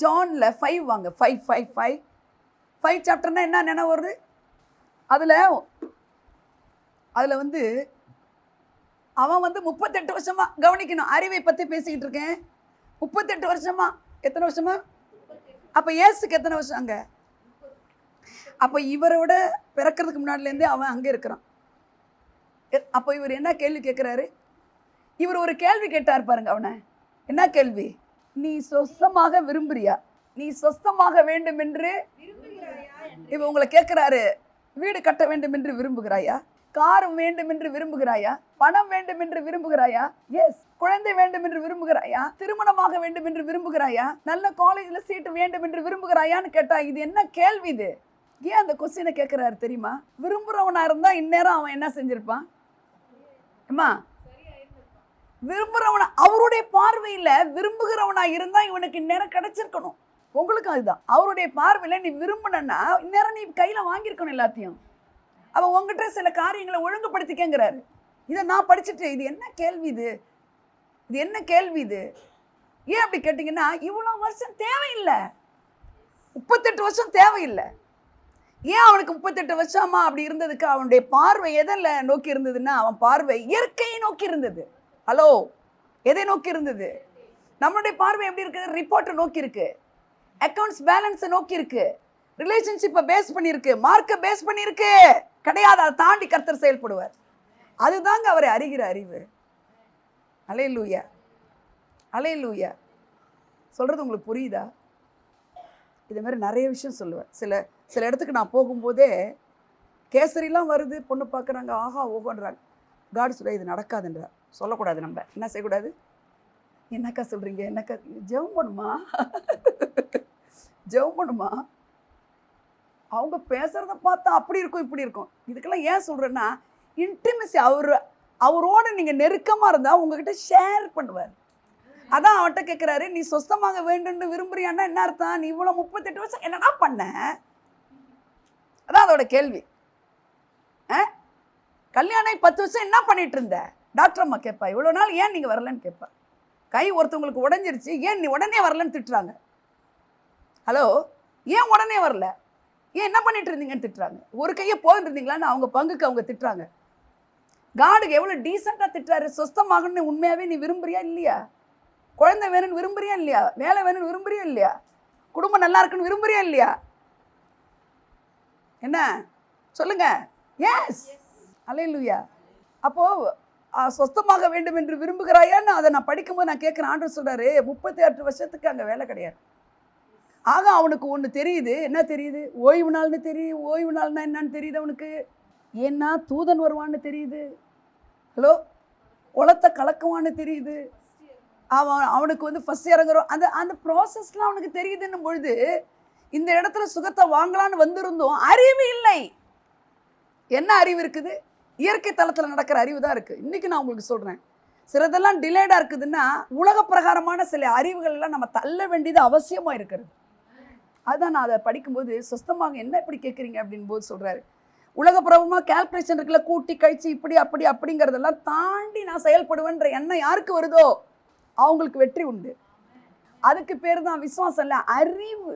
ஜானில் 5 வாங்க, 5 சாப்டர்னா என்ன நினைவு வருது? அதில் அவன் 38 வருஷமா கவனிக்கணும். அறிவை பற்றி பேசிக்கிட்டு இருக்கேன். 38 வருஷமா, எத்தனை வருஷமா? அப்போ இயேசுக்கு எத்தனை வருஷம் அங்கே? அப்போ இவரோட பிறக்கிறதுக்கு முன்னாடிலேருந்தே அவன் அங்கே இருக்கிறான். அப்போ இவர் என்ன கேள்வி கேட்குறாரு? இவர் ஒரு கேள்வி கேட்டார் பாருங்க அவனை. என்ன கேள்வி? நீ சொஸ்தமாக விரும்புறியா? நீ சொஸ்தமாக வேண்டும் என்று இப்போ உங்களை கேட்குறாரு, வீடு கட்ட வேண்டும் என்று விரும்புகிறாயா? கார் வேண்டும் என்று விரும்புகிறாயா? பணம் வேண்டும் என்று விரும்புகிறாயா? எஸ். குழந்தை வேண்டும் என்று விரும்புகிறாயா? திருமணமாக வேண்டும் என்று விரும்புகிறாயா? நல்ல காலேஜ்ல சீட்டு வேண்டும் என்று விரும்புகிறாயான்னு கேட்டா இது என்ன கேள்வி இது? ஏன் அந்த கொஸ்டினை கேட்கிறாரு தெரியுமா? விரும்புறவனா இருந்தா இந்நேரம் அவன் என்ன செஞ்சிருப்பான்? அம்மா, விரும்புறவனா, அவருடைய பார்வையில விரும்புகிறவனா இருந்தா இவனுக்கு இந்நேரம் கிடைச்சிருக்கணும். உங்களுக்கு அதுதான் அவருடைய பார்வையில நீ விரும்பினா இந்நேரம் நீ கையில வாங்கியிருக்கணும் எல்லாத்தையும். அவன் உங்ககிட்ட சில காரியங்களை ஒழுங்குபடுத்திக்கங்கிறாரு. இதை நான் படிச்சுட்டு இது என்ன கேள்வி இது? இது என்ன கேள்வி இது? ஏன் அப்படி கேட்டிங்கன்னா, இவ்வளோ வருஷம் தேவையில்லை, 38 வருஷம் தேவையில்லை. ஏன் அவனுக்கு 38 வருஷமா அப்படி இருந்ததுக்கு அவனுடைய பார்வை எதில் நோக்கி இருந்ததுன்னா, அவன் பார்வை இயற்கையை நோக்கி இருந்தது. ஹலோ, எதை நோக்கி இருந்தது? நம்மளுடைய பார்வை எப்படி இருக்குது? ரிப்போர்ட்டை நோக்கி இருக்கு, அக்கௌண்ட்ஸ் பேலன்ஸை நோக்கி இருக்கு, ரிலேஷன்ஷிப்பை பேஸ் பண்ணியிருக்கு, மார்க்கை பேஸ் பண்ணியிருக்கு. கிடையாது, அதை தாண்டி கர்த்தர் செயல்படுவார். அதுதாங்க அவரை அறிகிற அறிவு. அல்லேலூயா, அல்லேலூயா. சொல்கிறது உங்களுக்கு புரியுதா? இது மாதிரி நிறைய விஷயம் சொல்லுவேன். சில இடத்துக்கு நான் போகும்போதே கேசரிலாம் வருது, பொண்ணு பார்க்குறாங்க, ஆஹா ஓகோன்றாங்க. காட் சொல்ல இது நடக்காதுன்றார். சொல்லக்கூடாது. நம்ம என்ன செய்யக்கூடாது? என்னக்கா சொல்கிறீங்க? என்னக்கா ஜெபம் பண்ணுமா? ஜெபம் பண்ணுமா? அவங்க பேசுகிறத பார்த்தா அப்படி இருக்கும் இப்படி இருக்கும். இதுக்கெல்லாம் ஏன் சொல்கிறேன்னா, இன்டிமசி, அவரோடு நீங்கள் நெருக்கமாக இருந்தால் உங்ககிட்ட ஷேர் பண்ணுவார். அதான் அவன்கிட்ட கேட்குறாரு, நீ சொஸ்தமாக வேண்டும்னு விரும்புறியான்னா என்ன அர்த்தம்? நீ இவ்வளோ 38 வருஷம் என்னடா பண்ண? அதான் அதோட கேள்வி. கல்யாணம் 10 வருஷம் என்ன பண்ணிட்டு இருந்த? டாக்டர் அம்மா கேட்பா, இவ்வளோ நாள் ஏன் நீங்கள் வரலன்னு கேட்பா. கை ஒருத்தவங்களுக்கு உடஞ்சிருச்சு, ஏன் நீ உடனே வரலன்னு திட்டுறாங்க. ஹலோ, ஏன் உடனே வரல? ஏன் என்ன பண்ணிட்டு இருந்தீங்கன்னு திட்டுறாங்க. ஒரு கையை போயிட்டு இருந்தீங்களான்னு அவங்க பங்குக்கு அவங்க திட்டுறாங்க. காடுக்கு எவ்வளோ டீசெண்டாக திட்டுறாரு. சொஸ்தமாகணும்னு உண்மையாகவே நீ விரும்புறியா இல்லையா? குழந்தை வேணும்னு விரும்புறியா இல்லையா? வேலை வேணும்னு விரும்புறியா இல்லையா? குடும்பம் நல்லா இருக்குன்னு விரும்புறியா இல்லையா? என்ன சொல்லுங்க? எஸ். அல்லேலூயா. அப்போது சொஸ்தமாக வேண்டும் என்று விரும்புகிறாயான்னு அதை நான் படிக்கும்போது நான் கேட்குறேன். ஆண்டவர் சொல்கிறாரு, 38 வருஷத்துக்கு அங்கே வேலை கிடையாது. ஆக அவனுக்கு ஒன்று தெரியுது. என்ன தெரியுது? ஓய்வு நாள்னு தெரியுது. ஓய்வு நாள்னா என்னன்னு தெரியுது அவனுக்கு. ஏன்னா தூதன் வருவான்னு தெரியுது. ஹலோ, குளத்தை கலக்குவான்னு தெரியுது. அவனுக்கு வந்து ஃபஸ்ட் இறங்குறோம். அந்த ப்ராசஸ்லாம் அவனுக்கு தெரியுதுன்னும் பொழுது இந்த இடத்துல சுகத்தை வாங்கலான்னு வந்திருந்தோம். அறிவு இல்லை. என்ன அறிவு இருக்குது? இயற்கை தளத்தில் நடக்கிற அறிவு தான் இருக்குது. இன்றைக்கி நான் உங்களுக்கு சொல்கிறேன், சிலதெல்லாம் டிலேடாக இருக்குதுன்னா உலக பிரகாரமான சில அறிவுகள்லாம் நம்ம தள்ள வேண்டியது அவசியமாக இருக்கிறது. அதுதான் நான் அதை படிக்கும்போது சொஸ்தமாக என்ன இப்படி கேட்குறீங்க அப்படின்னு போது சொல்கிறாரு, உலகப்பிரபமாக கேல்குலேஷன் இருக்குல்ல, கூட்டி கழிச்சு இப்படி அப்படி அப்படிங்கிறதெல்லாம் தாண்டி நான் செயல்படுவேன்ற எண்ணம் யாருக்கு வருதோ அவங்களுக்கு வெற்றி உண்டு. அதுக்கு பேர் தான் விசுவாசம் இல்லை, அறிவு.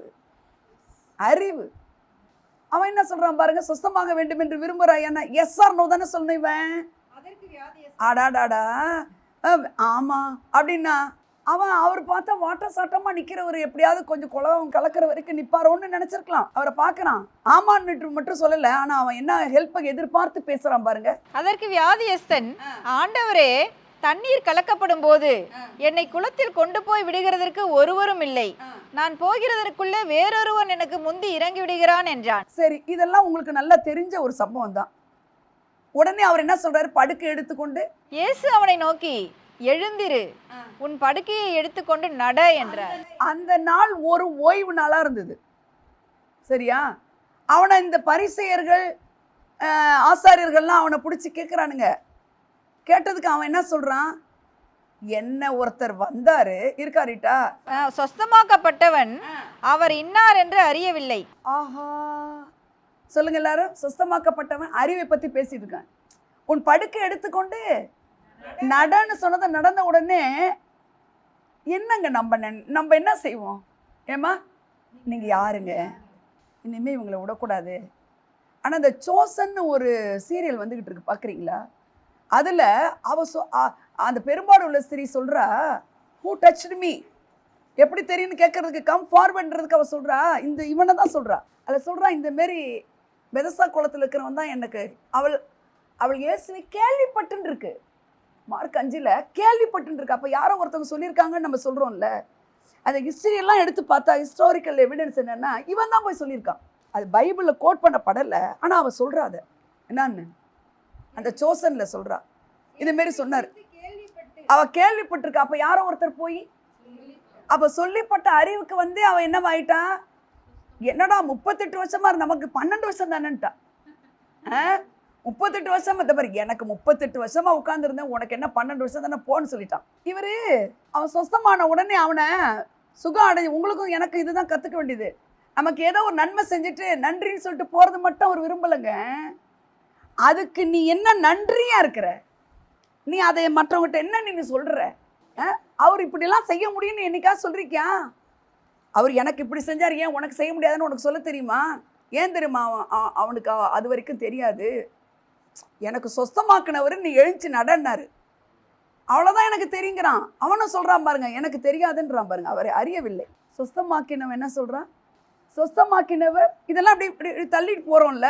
அறிவு. அவன் என்ன சொல்கிறான் பாருங்க, சொஸ்தமாக வேண்டும் என்று விரும்புகிறாய். என்ன எஸ் ஆர் நோ தானே சொல்லணும் இவன். ஆடாடாடா ஆமாம் அப்படின்னா அவர் பார்த்தா வாட்டர் சாட்டமாக நிற்கிறவர் எப்படியாவது கொஞ்சம் குளம் கலக்கிற வரைக்கும் நிற்பாரோன்னு நினச்சிருக்கலாம். அவரை பார்க்குறான், ஆமான்னு மட்டும் சொல்லலை, ஆனால் அவன் என்ன ஹெல்ப்பை எதிர்பார்த்து பேசுகிறான் பாருங்க. அதற்கு வியாதியஸ்தன், ஆண்டவரே, தண்ணீர் கலக்கப்படும் போது என்னை குளத்தில் கொண்டு போய் விடுகிறதற்கு ஒருவரும் இல்லை, நான் போகிறதற்குள்ளே வேறொருவன் எனக்கு முந்தி இறங்கி விடுகிறான் என்றான். சரி, இதெல்லாம் உங்களுக்கு நல்லா தெரிஞ்ச ஒரு சம்பவம் தான். உடனே அவர் என்ன சொல்றாரு? படுக்கை எடுத்துக்கொண்டு, இயேசு அவனை நோக்கி, எழுந்திரு, உன் படுக்கையை எடுத்துக்கொண்டு நட என்றார். அந்த நாள் ஒரு ஓய்வு நாளா இருந்தது. சரியா? அவனை இந்த பரிசேயர்கள் ஆசாரியர்கள்லாம் அவனை பிடிச்சி கேட்குறானுங்க. கேட்டதுக்கு அவன் என்ன சொல்றான்? என்ன ஒருத்தர் வந்தாரு இருக்காரிட்டா, சொஸ்தமாக்கப்பட்டவன் அவர் இன்னார் என்று அறியவில்லை. ஆஹா, சொல்லுங்க எல்லாரும். சொஸ்தமாக்கப்பட்டவன் அறிவை பத்தி பேசிட்டு இருக்கான். உன் படுக்கை எடுத்துக்கொண்டு நடன்னு சொன்னதை நடந்த உடனே என்னங்க நம்ம என்ன செய்வோம்? ஏமா நீங்க யாருங்க, இனிமே இவங்களை விடக்கூடாது. ஆனா இந்த சோசன்னு ஒரு சீரியல் வந்துகிட்டு இருக்கு, பாக்குறீங்களா? அதில் அந்த பெரும்பாடு உள்ள ஸ்திரீ சொல்கிறா, ஹூ டச்டு மீ, எப்படி தெரியும்னு கேட்கறதுக்கு கம் ஃபார்வர்டுன்றதுக்கு அவள் சொல்கிறா, இந்த இவனை தான் சொல்கிறா. அதில் சொல்கிறா, இந்தமாரி பெதஸ்தா குளத்தில் இருக்கிறவன் தான் எனக்கு. அவள் இயேசுவை கேள்விப்பட்டுன்னு இருக்கு. மார்க் 5 கேள்விப்பட்டுன்னு இருக்கு. அப்போ யாரோ ஒருத்தவங்க சொல்லியிருக்காங்கன்னு நம்ம சொல்கிறோம்ல. அந்த ஹிஸ்டரியெல்லாம் எடுத்து பார்த்தா ஹிஸ்டாரிக்கல் எவிடன்ஸ் என்னென்னா, இவன் தான் போய் சொல்லியிருக்கான். அது பைபிளில் கோட் பண்ணப்படலை, ஆனால் அவள் சொல்கிறா அதை என்னன்னு அந்த சோசனில் சொல்கிறா. இதுமாரி சொன்னார், அவள் கேள்விப்பட்டிருக்கா. அப்போ யாரோ ஒருத்தர் போய் அப்போ சொல்லிப்பட்ட அறிவுக்கு வந்து அவன் என்னவாயிட்டா, என்னடா 38 வருஷமா நமக்கு 12 வருஷம் தானேன்ட்டா. 38 வருஷமா இந்த மாதிரி எனக்கு 38 வருஷமா உட்காந்துருந்தேன், உனக்கு என்ன 12 வருஷம் தானே போன்னு சொல்லிட்டான். இவரு அவன் சொஸ்தமான உடனே அவனை சுகம் அடைஞ்சு, உங்களுக்கும் எனக்கு இதுதான் கற்றுக்க வேண்டியது. நமக்கு ஏதோ ஒரு நன்மை செஞ்சுட்டு நன்றின்னு சொல்லிட்டு போகிறது மட்டும் அவர் விரும்பலைங்க. அதுக்கு நீ என்ன நன்றியா இருக்கிற, நீ அதை மற்றவங்ககிட்ட என்ன நீ சொல்கிற. அவர் இப்படிலாம் செய்ய முடியும்னு என்னைக்கா சொல்றிக்கியா? அவர் எனக்கு இப்படி செஞ்சார், ஏன் உனக்கு செய்ய முடியாதுன்னு உனக்கு சொல்ல தெரியுமா? ஏன் தெரியுமா? அவனுக்கு அது வரைக்கும் தெரியாது. எனக்கு சொஸ்தமாக்குனவர் நீ எழுச்சி நடன்னாரு, அவ்வளோதான் எனக்கு தெரியுங்கிறான். அவனும் சொல்கிறான் பாருங்க, எனக்கு தெரியாதுன்றான் பாருங்க. அவரை அறியவில்லை. சொஸ்தமாக்கினவன் என்ன சொல்கிறான்? சொஸ்தமாக்கினவர் இதெல்லாம் அப்படி இப்படி தள்ளிட்டு போகிறோம்ல.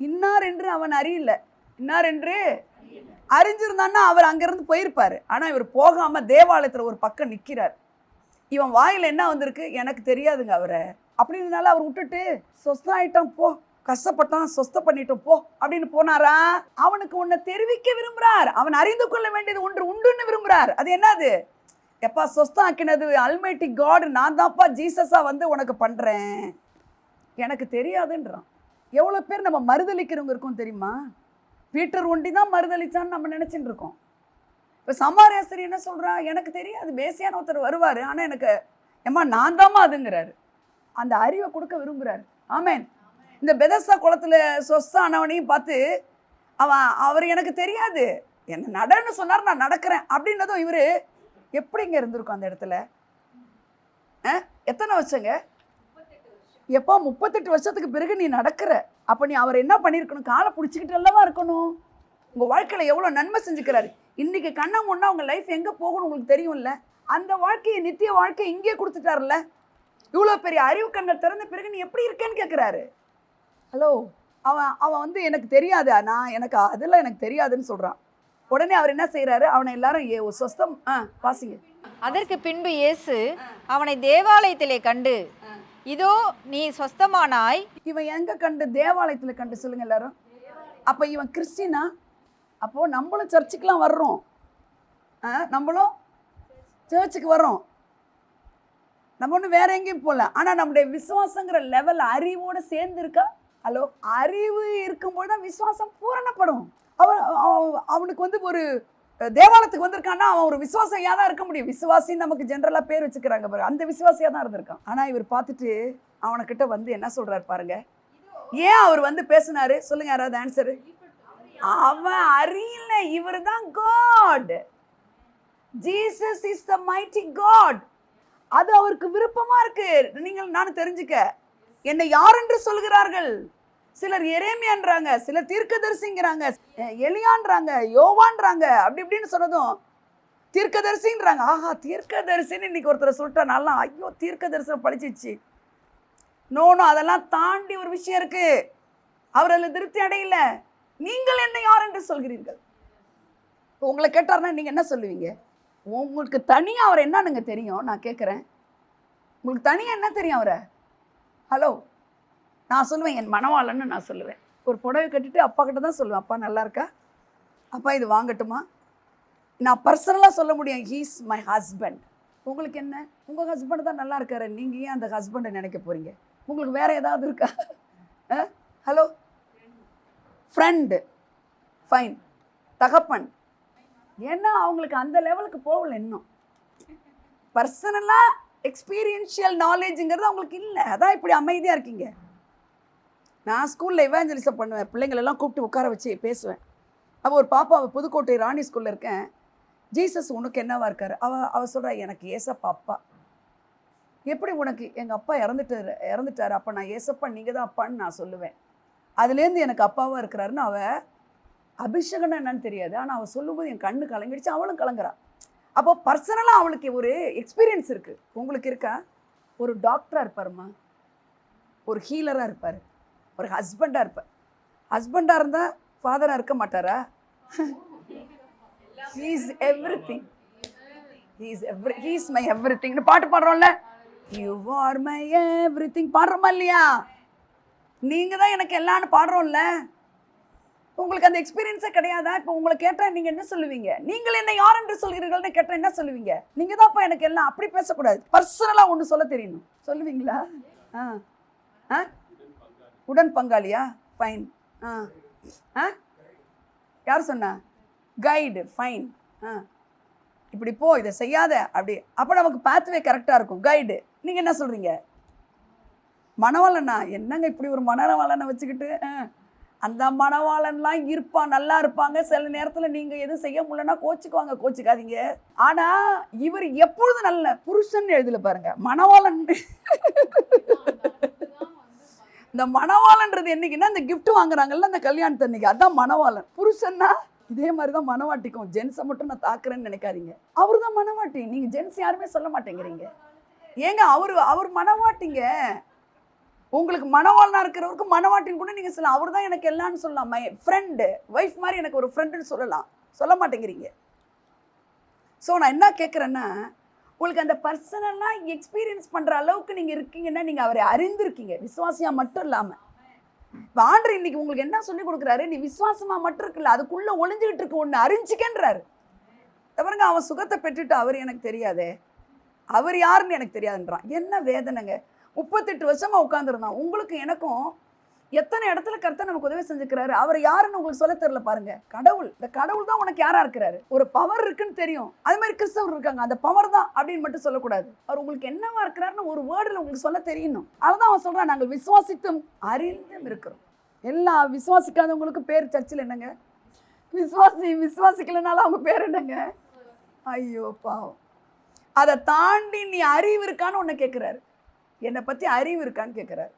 இன்னார் என்று அவன் அறியல, இன்னார் என்று அறிஞ்சிருந்தான்னா அவர் அங்கேருந்து போயிருப்பார். ஆனால் இவர் போகாமல் தேவாலயத்தில் ஒரு பக்கம் நிற்கிறார். இவன் வாயில் என்ன வந்திருக்கு, எனக்கு தெரியாதுங்க அவரை அப்படின்னால அவர் விட்டுட்டு சொஸ்தம் ஆகிட்டான், போ கஷ்டப்பட்டான், சொஸ்த பண்ணிட்டோம் போ அப்படின்னு போனாரா? அவனுக்கு உன்னை தெரிவிக்க விரும்புகிறார். அவன் அறிந்து கொள்ள வேண்டியது ஒன்று உண்டுன்னு விரும்புகிறார். அது என்னது? எப்பா சொஸ்தம் ஆக்கினது அல்மைட்டி காட், நான் தான்ப்பா ஜீசஸாக வந்து உனக்கு பண்ணுறேன், எனக்கு தெரியாதுன்றான். எவ்வளோ பேர் நம்ம மறுதளிக்கிறவங்க இருக்கோம் தெரியுமா? பீட்டர் ஒண்டி தான் மறுதளிச்சான்னு நம்ம நினச்சிட்டு இருக்கோம். இப்போ சமாரியாஸ்திரி என்ன சொல்கிறா, எனக்கு தெரியாது, பேசியான ஒருத்தர் வருவார், ஆனால் எனக்கு ஏம்மா நான் தாம்மா அதுங்கிறாரு. அந்த அறிவை கொடுக்க விரும்புகிறாரு. ஆமேன். இந்த பெதஸ்தா குளத்தில் சொஸ்தானவனையும் பார்த்து அவர் எனக்கு தெரியாது, என்ன நடன்னு சொன்னார், நான் நடக்கிறேன் அப்படின்னதும் இவர் எப்படிங்க இருந்திருக்கும் அந்த இடத்துல? எத்தனை வருஷங்க? எப்போ 38 வருஷத்துக்கு பிறகு நீ நடக்கிற. அப்போ நீ அவர் என்ன பண்ணியிருக்கணும்? காலை பிடிச்சிக்கிட்டு அல்லவா இருக்கணும். உங்கள் வாழ்க்கையில் எவ்வளோ நன்மை செஞ்சுக்கிறாரு. இன்றைக்கி கண்ணை முன்னா உங்கள் லைஃப் எங்கே போகணும் உங்களுக்கு தெரியும்ல. அந்த வாழ்க்கையை, நித்திய வாழ்க்கையை இங்கே கொடுத்துட்டார்ல. இவ்வளோ பெரிய அறிவு கண்கள் திறந்த பிறகு நீ எப்படி இருக்கேன்னு கேட்குறாரு. ஹலோ, அவன் வந்து எனக்கு தெரியாது, எனக்கு அதெல்லாம் எனக்கு தெரியாதுன்னு சொல்கிறான். உடனே அவர் என்ன செய்கிறாரு, அவனை எல்லாரும் சொஸ்தம் வாசிங்க. அதற்கு பின்பு இயேசு அவனை தேவாலயத்திலே கண்டு, இதோ நீ சொஸ்தமானாய். இவன் எங்க கண்டு? தேவாலயத்தில் கண்டு. சொல்லுங்க எல்லாரும். அப்போ இவன் கிறிஸ்டினா? அப்போது நம்மளும் சர்ச்சுக்கெலாம் வர்றோம், நம்மளும் சர்ச்சுக்கு வர்றோம், நம்ம ஒன்றும் வேற எங்கேயும் போகல. ஆனால் நம்முடைய விசுவாசங்கிற லெவல் அறிவோடு சேர்ந்து இருக்கா? ஹலோ, அறிவு இருக்கும்போது தான் விசுவாசம் பூரணப்படும். அவனுக்கு வந்து ஒரு தேவாலயத்துக்கு வந்திருக்கான்னா அவன் ஒரு விசுவாசியாக தான் இருக்க முடியும். விசுவாசின்னு நமக்கு ஜென்ரலாக பேர் வச்சுக்கிறாங்க பாரு, அந்த விசுவாசியாக தான் இருந்திருக்கான். ஆனால் இவர் பார்த்துட்டு அவனுக்கிட்ட வந்து என்ன சொல்கிறார் பாருங்க. ஏன் அவர் வந்து பேசினாரு சொல்லுங்க யாராவது ஆன்சரு? அவன் அறியல, இவர் தான் God, Jesus is the mighty God. அது அவருக்கு விருப்பமா இருக்கு. நீங்கள் நானும் தெரிஞ்சுக்க, என்னை யார் என்று சொல்கிறார்கள்? சிலர் எரேமியான்றாங்க, சிலர் தீர்க்கதரிசிங்கிறாங்க, எலியான்றாங்க, யோவான்றாங்க, அப்படி இப்படின்னு சொன்னதும் தீர்க்கதரிசின்றாங்க. ஆஹா, தீர்க்கதரிசின்னு இன்னைக்கு ஒருத்தரை சொல்லிட்டா நல்லா, ஐயோ தீர்க்கதரிசனம் படிச்சிச்சு. நோனோ, அதெல்லாம் தாண்டி ஒரு விஷயம் இருக்கு. அவர் அதில் திருப்தி அடையல. நீங்கள் என்ன யார் என்று சொல்கிறீர்கள்? உங்களை கேட்டார்னா நீங்கள் என்ன சொல்லுவீங்க? உங்களுக்கு தனியாக அவர் என்னன்னு தெரியும்? நான் கேட்குறேன், உங்களுக்கு தனியாக என்ன தெரியும் அவரை? ஹலோ, நான் சொல்லுவேன் என் மனவாளன்னு நான் சொல்லுவேன். ஒரு புடவை கட்டிட்டு அப்பா கிட்ட தான் சொல்லுவேன், அப்பா நல்லா இருக்கா, அப்பா இது வாங்கட்டுமா. நான் பர்சனலாக சொல்ல முடியும், ஹீஸ் மை ஹஸ்பண்ட். உங்களுக்கு என்ன? உங்கள் ஹஸ்பண்ட் தான் நல்லா இருக்காரு, நீங்கள் ஏன் அந்த ஹஸ்பண்டை நினைக்க போகிறீங்க? உங்களுக்கு வேறு ஏதாவது இருக்கா? ஹலோ, ஃப்ரெண்டு, ஃபைன், தகப்பன், ஏன்னா அவங்களுக்கு அந்த லெவலுக்கு போகல இன்னும். பர்சனலாக எக்ஸ்பீரியன்ஷியல் நாலேஜுங்கிறது அவங்களுக்கு இல்லை, அதான் இப்படி அமைதியாக இருக்கீங்க. நான் ஸ்கூலில் இவாஞ்சலிசம் பண்ணுவேன், பிள்ளைங்களெல்லாம் கூப்பிட்டு உட்கார வச்சு பேசுவேன். அப்போ ஒரு பாப்பா, புதுக்கோட்டை ராணி ஸ்கூலில் இருக்கேன், ஜீசஸ் உனக்கு என்னவா இருக்காரு? அவள் சொல்கிறா, எனக்கு ஏசப்பா அப்பா. எப்படி உனக்கு? எங்கள் அப்பா இறந்துட்டாரு, அப்போ நான் ஏசப்பா நீங்கள் தான் அப்பான்னு நான் சொல்லுவேன். அதுலேருந்து எனக்கு அப்பாவாக இருக்கிறாருன்னு அவள், அபிஷேகம்னா என்னன்னு தெரியாது, ஆனால் அவள் சொல்லும்போது என் கண்ணு கலங்கிடுச்சு, அவளும் கலங்குறா. அப்போ பர்சனலாக அவளுக்கு ஒரு எக்ஸ்பீரியன்ஸ் இருக்குது. உங்களுக்கு இருக்கா? ஒரு டாக்டராக இருப்பாருமா, ஒரு ஹீலராக இருப்பார், ஒரு ஹஸ்பண்டாக இருப்பார். ஹஸ்பண்டாக இருந்தால் ஃபாதராக இருக்க மாட்டாரா? He is everything. He is my everything. பாட்டு பாடுறோம்ல, you are my everything பாடுறோமா இல்லையா? நீங்கள் தான் எனக்கு எல்லாம்னு பாடுறோம்ல, உங்களுக்கு அந்த எக்ஸ்பீரியன்ஸே கிடையாதா? இப்போ உங்களை கேட்டால் நீங்கள் என்ன சொல்லுவீங்க? நீங்கள் என்ன யார் என்று சொல்கிறீர்கள்னு கேட்டால் என்ன சொல்லுவீங்க? நீங்கள் தான்ப்பா எனக்கு எல்லாம். அப்படி பேசக்கூடாது. பர்சனலாக ஒன்று சொல்ல தெரியணும். சொல்லுவீங்களா? ஆ ஆ உடன் பங்காளியா? ஃபைன். ஆ ஆ யார் சொன்னா? கைடு. ஃபைன். ஆ இப்படி போ, இதை செய்யாத, அப்படி. அப்போ நமக்கு பாத்வே கரெக்டாக இருக்கும். கைடு. நீங்கள் என்ன சொல்கிறீங்க? மணவாளனா? என்னங்க இப்படி ஒரு மணவாளனை வச்சுக்கிட்டு? அந்த மணவாளன்லாம் இருப்பான், நல்லா இருப்பாங்க. சில நேரத்தில் நீங்கள் எதுவும் செய்ய முடியலன்னா கோச்சிக்குவாங்க, கோச்சிக்காதீங்க. ஆனால் இவர் எப்பொழுதும் நல்ல புருஷன் எழுதல பாருங்க, மணவாளன். இந்த மணவாளன்றது என்னைக்குன்னா இந்த கிஃப்ட் வாங்குறாங்கல்ல அந்த கல்யாணத்து அன்னைக்கு, அதான் மணவாளன். புருஷன்னா இதே மாதிரி தான் மணவாட்டிக்கும். ஜென்ஸை மட்டும் நான் தாக்குறேன்னு நினைக்காதீங்க. அவர் தான் மணவாட்டி. நீங்கள் ஜென்ஸ் யாருமே சொல்ல மாட்டேங்கிறீங்க. ஏங்க அவர் மணவாட்டிங்க. உங்களுக்கு மணவாளனா இருக்கிறவருக்கு மணவாட்டின்னு கூட நீங்கள் சொல்லலாம். அவர் தான் எனக்கு எல்லாம்னு சொல்லலாம். மை ஃப்ரெண்டு, ஒய்ஃப் மாதிரி எனக்கு ஒரு ஃப்ரெண்டுன்னு சொல்லலாம். சொல்ல மாட்டேங்கிறீங்க. ஸோ நான் என்ன கேட்குறேன்னா, உங்களுக்கு அந்த பர்சனலாக எக்ஸ்பீரியன்ஸ் பண்ணுற அளவுக்கு நீங்கள் இருக்கீங்கன்னா நீங்கள் அவரை அறிந்திருக்கீங்க, விசுவாசியாக மட்டும் இல்லாமல். இப்போ ஆண்டவர் இன்னைக்கு உங்களுக்கு என்ன சொல்லி கொடுக்குறாரு? நீ விசுவாசமாக மட்டும் இருக்குல்ல, அதுக்குள்ளே ஒளிஞ்சுக்கிட்டு இருக்கு, ஒன்று அறிஞ்சிக்கன்றாரு. தவிரங்க அவன் சுகத்தை பெற்றுட்டு அவர் எனக்கு தெரியாதே, அவர் யாருன்னு எனக்கு தெரியாதுன்றான். என்ன வேதனைங்க. 38 வருஷமாக உட்காந்துருந்தான். உங்களுக்கு எனக்கும் எத்தனை இடத்துல கர்த்தர் நமக்கு உதவி செஞ்சுக்கிறாரு. அவர் யாருன்னு உங்களுக்கு சொல்ல தெரியல பாருங்க. கடவுள். இந்த கடவுள் தான் உனக்கு யாரா இருக்கிறாரு. ஒரு பவர் இருக்குன்னு தெரியும். அது மாதிரி கிறிஸ்தவர் இருக்காங்க, அந்த பவர் தான் அப்படின்னு மட்டும் சொல்லக்கூடாது. அவர் உங்களுக்கு என்னவா இருக்கிறாருன்னு ஒரு வேர்டில் உங்களுக்கு சொல்ல தெரியணும். அதுதான் அவன் சொல்றான், நாங்கள் விசுவாசித்தும் அறிந்தும் இருக்கிறோம். எல்லா விசுவாசிக்காதவங்களுக்கு பேர் சர்ச்சில் என்னங்க? விசுவாசிக்கலனால அவங்க பேர் என்னங்க? ஐயோ பாவம். அதை தாண்டி நீ அறிவு இருக்கான்னு உன்னை கேட்கிறாரு. என்னை பத்தி அறிவு இருக்கான்னு கேட்கிறாரு.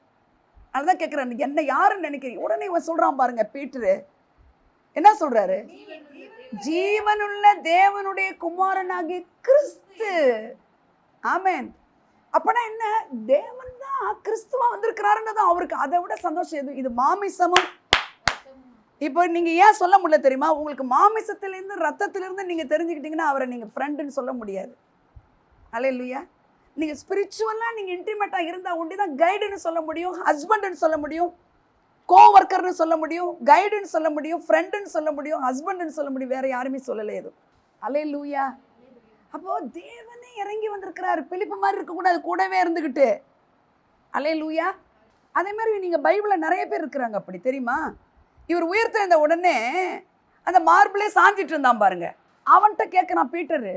அதுதான் கேட்குறேன், என்ன யாருன்னு நினைக்கிறீங்க? உடனே இவன் சொல்றான் பாருங்க, பீட்டரு என்ன சொல்றாரு? ஜீவனுள்ள தேவனுடைய குமாரனாகிய கிறிஸ்து. ஆமென். அப்பனா என்ன? தேவன் தான் கிறிஸ்துவா வந்திருக்கிறாருன்னு அவருக்கு அதை விட சந்தோஷம் எது? இது மாமிசமும். இப்போ நீங்க ஏன் சொல்ல முடியல தெரியுமா? உங்களுக்கு மாமிசத்திலிருந்து ரத்தத்திலிருந்து நீங்க தெரிஞ்சுக்கிட்டீங்கன்னா அவரை நீங்க ஃப்ரெண்டுன்னு சொல்ல முடியாது. அல்லேலூயா. நீங்கள் ஸ்பிரிச்சுவலாக நீங்கள் இன்டிமேட்டாக இருந்தால் ஒண்டி தான் கைடுன்னு சொல்ல முடியும், ஹஸ்பண்டுன்னு சொல்ல முடியும், கோவொர்க்கர்னு சொல்ல முடியும், கைடுன்னு சொல்ல முடியும், ஃப்ரெண்டுன்னு சொல்ல முடியும், ஹஸ்பண்டுன்னு சொல்ல முடியும். வேறு யாருமே சொல்லலை எதுவும். அல்லேலூயா. அப்போது தேவனே இறங்கி வந்திருக்கிறாரு. பிலிப்பு மாதிரி இருக்கக்கூடாது, கூடவே இருந்துக்கிட்டு. அல்லேலூயா. அதே மாதிரி நீங்கள் பைபிளில் நிறைய பேர் இருக்கிறாங்க அப்படி, தெரியுமா? இவர் உயிர்த்தெழுந்த உடனே அந்த மார்பிளே சாஞ்சிட்டு இருந்தான் பாருங்க. அவன்கிட்ட கேட்குறான் பீட்டரு,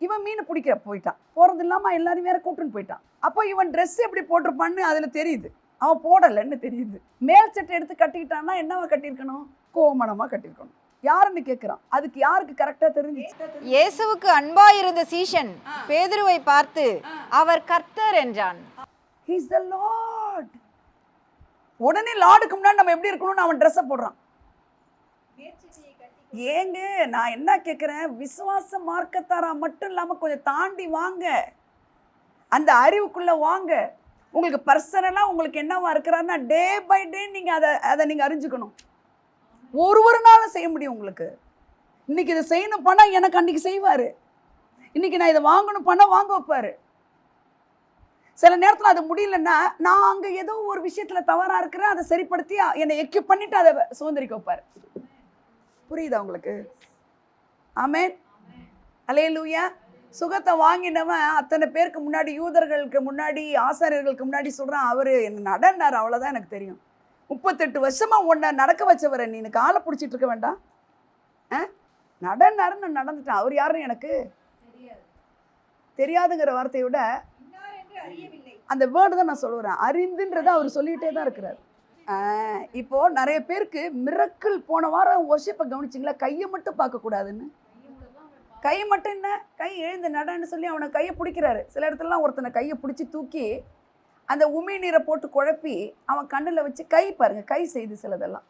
இவன் மீன் பிடிக்க போயிட்டான், போகிறது இல்லாமல் எல்லாரும் வேற கூட்டுன்னு போயிட்டான். அப்போ இவன் ட்ரெஸ் எப்படி போட்டிருப்பான்னு அதில் தெரியுது, அவன் போடலைன்னு தெரியுது. மேல் சட்டை எடுத்து கட்டிக்கிட்டான்னா என்னவா கட்டியிருக்கணும்? கோமணமாக கட்டியிருக்கணும். யாருன்னு கேட்குறான். அதுக்கு யாருக்கு கரெக்டாக தெரிஞ்சிச்சு? இயேசுவுக்கு அன்பாயிருந்த சீஷன் பேதுருவை பார்த்து அவர் கர்த்தர் என்றான். He is the Lord. உடனே லார்டுக்கு முன்னாடி நம்ம எப்படி இருக்கணும்னு அவன் ட்ரெஸ்ஸை போடுறான். ஏங்க நான் என்ன கேட்குறேன், விசுவாச மார்க்கத்தாரா மட்டும் இல்லாமல் கொஞ்சம் தாண்டி வாங்க, அந்த அறிவுக்குள்ளே வாங்க. உங்களுக்கு பர்சனலாக உங்களுக்கு என்னவா இருக்கிறாருன்னா டே பை டே நீங்கள் அதை நீங்கள் அறிஞ்சுக்கணும். ஒரு நாளும் செய்ய முடியும் உங்களுக்கு. இன்றைக்கி இதை செய்யணும் பண்ணால் எனக்கு அன்றைக்கி செய்வார். இன்றைக்கி நான் இதை வாங்கணும் பண்ணால் வாங்க வைப்பார். சில நேரத்தில் அது முடியலன்னா நான் அங்கே ஏதோ ஒரு விஷயத்தில் தவறாக இருக்கிறேன், அதை சரிப்படுத்தி என்னை எக்யூப் பண்ணிவிட்டு அதை சுதந்திரிக்க வைப்பார். புரியுதா உங்களுக்கு? ஆமென். அல்லேலூயா. சுகத்தை வாங்கினவன் அத்தனை பேருக்கு முன்னாடி, யூதர்களுக்கு முன்னாடி, ஆசாரியர்களுக்கு முன்னாடி சொல்கிறான், அவர் என்ன நடனார், அவ்வளோதான் எனக்கு தெரியும். 38 வருஷமாக உன்னை நடக்க வச்சவரை நீ காலை பிடிச்சிட்டு இருக்க வேண்டாம். நடனாருன்னு நான் நடந்துட்டேன். அவர் யாருன்னு எனக்கு தெரியாதுங்கிற வார்த்தையை விட அந்த வேர்டு தான் நான் சொல்லுறேன். அறிந்துன்றதை அவர் சொல்லிகிட்டே தான் இருக்கிறார். இப்போது நிறைய பேருக்கு மிரக்கிள். போன வாரம் ஒர்ஷிப்பை கவனிச்சிங்களா? கையை மட்டும் பார்க்கக்கூடாதுன்னு. கை மட்டும் என்ன, கை எழுந்து நடன்னு சொல்லி அவனை கையை பிடிக்கிறாரு. சில இடத்துலலாம் ஒருத்தனை கையை பிடிச்சி தூக்கி அந்த உமி நீரை போட்டு குழப்பி அவன் கண்ணில் வச்சு கை பாருங்க, கை செய்து சிலதெல்லாம்.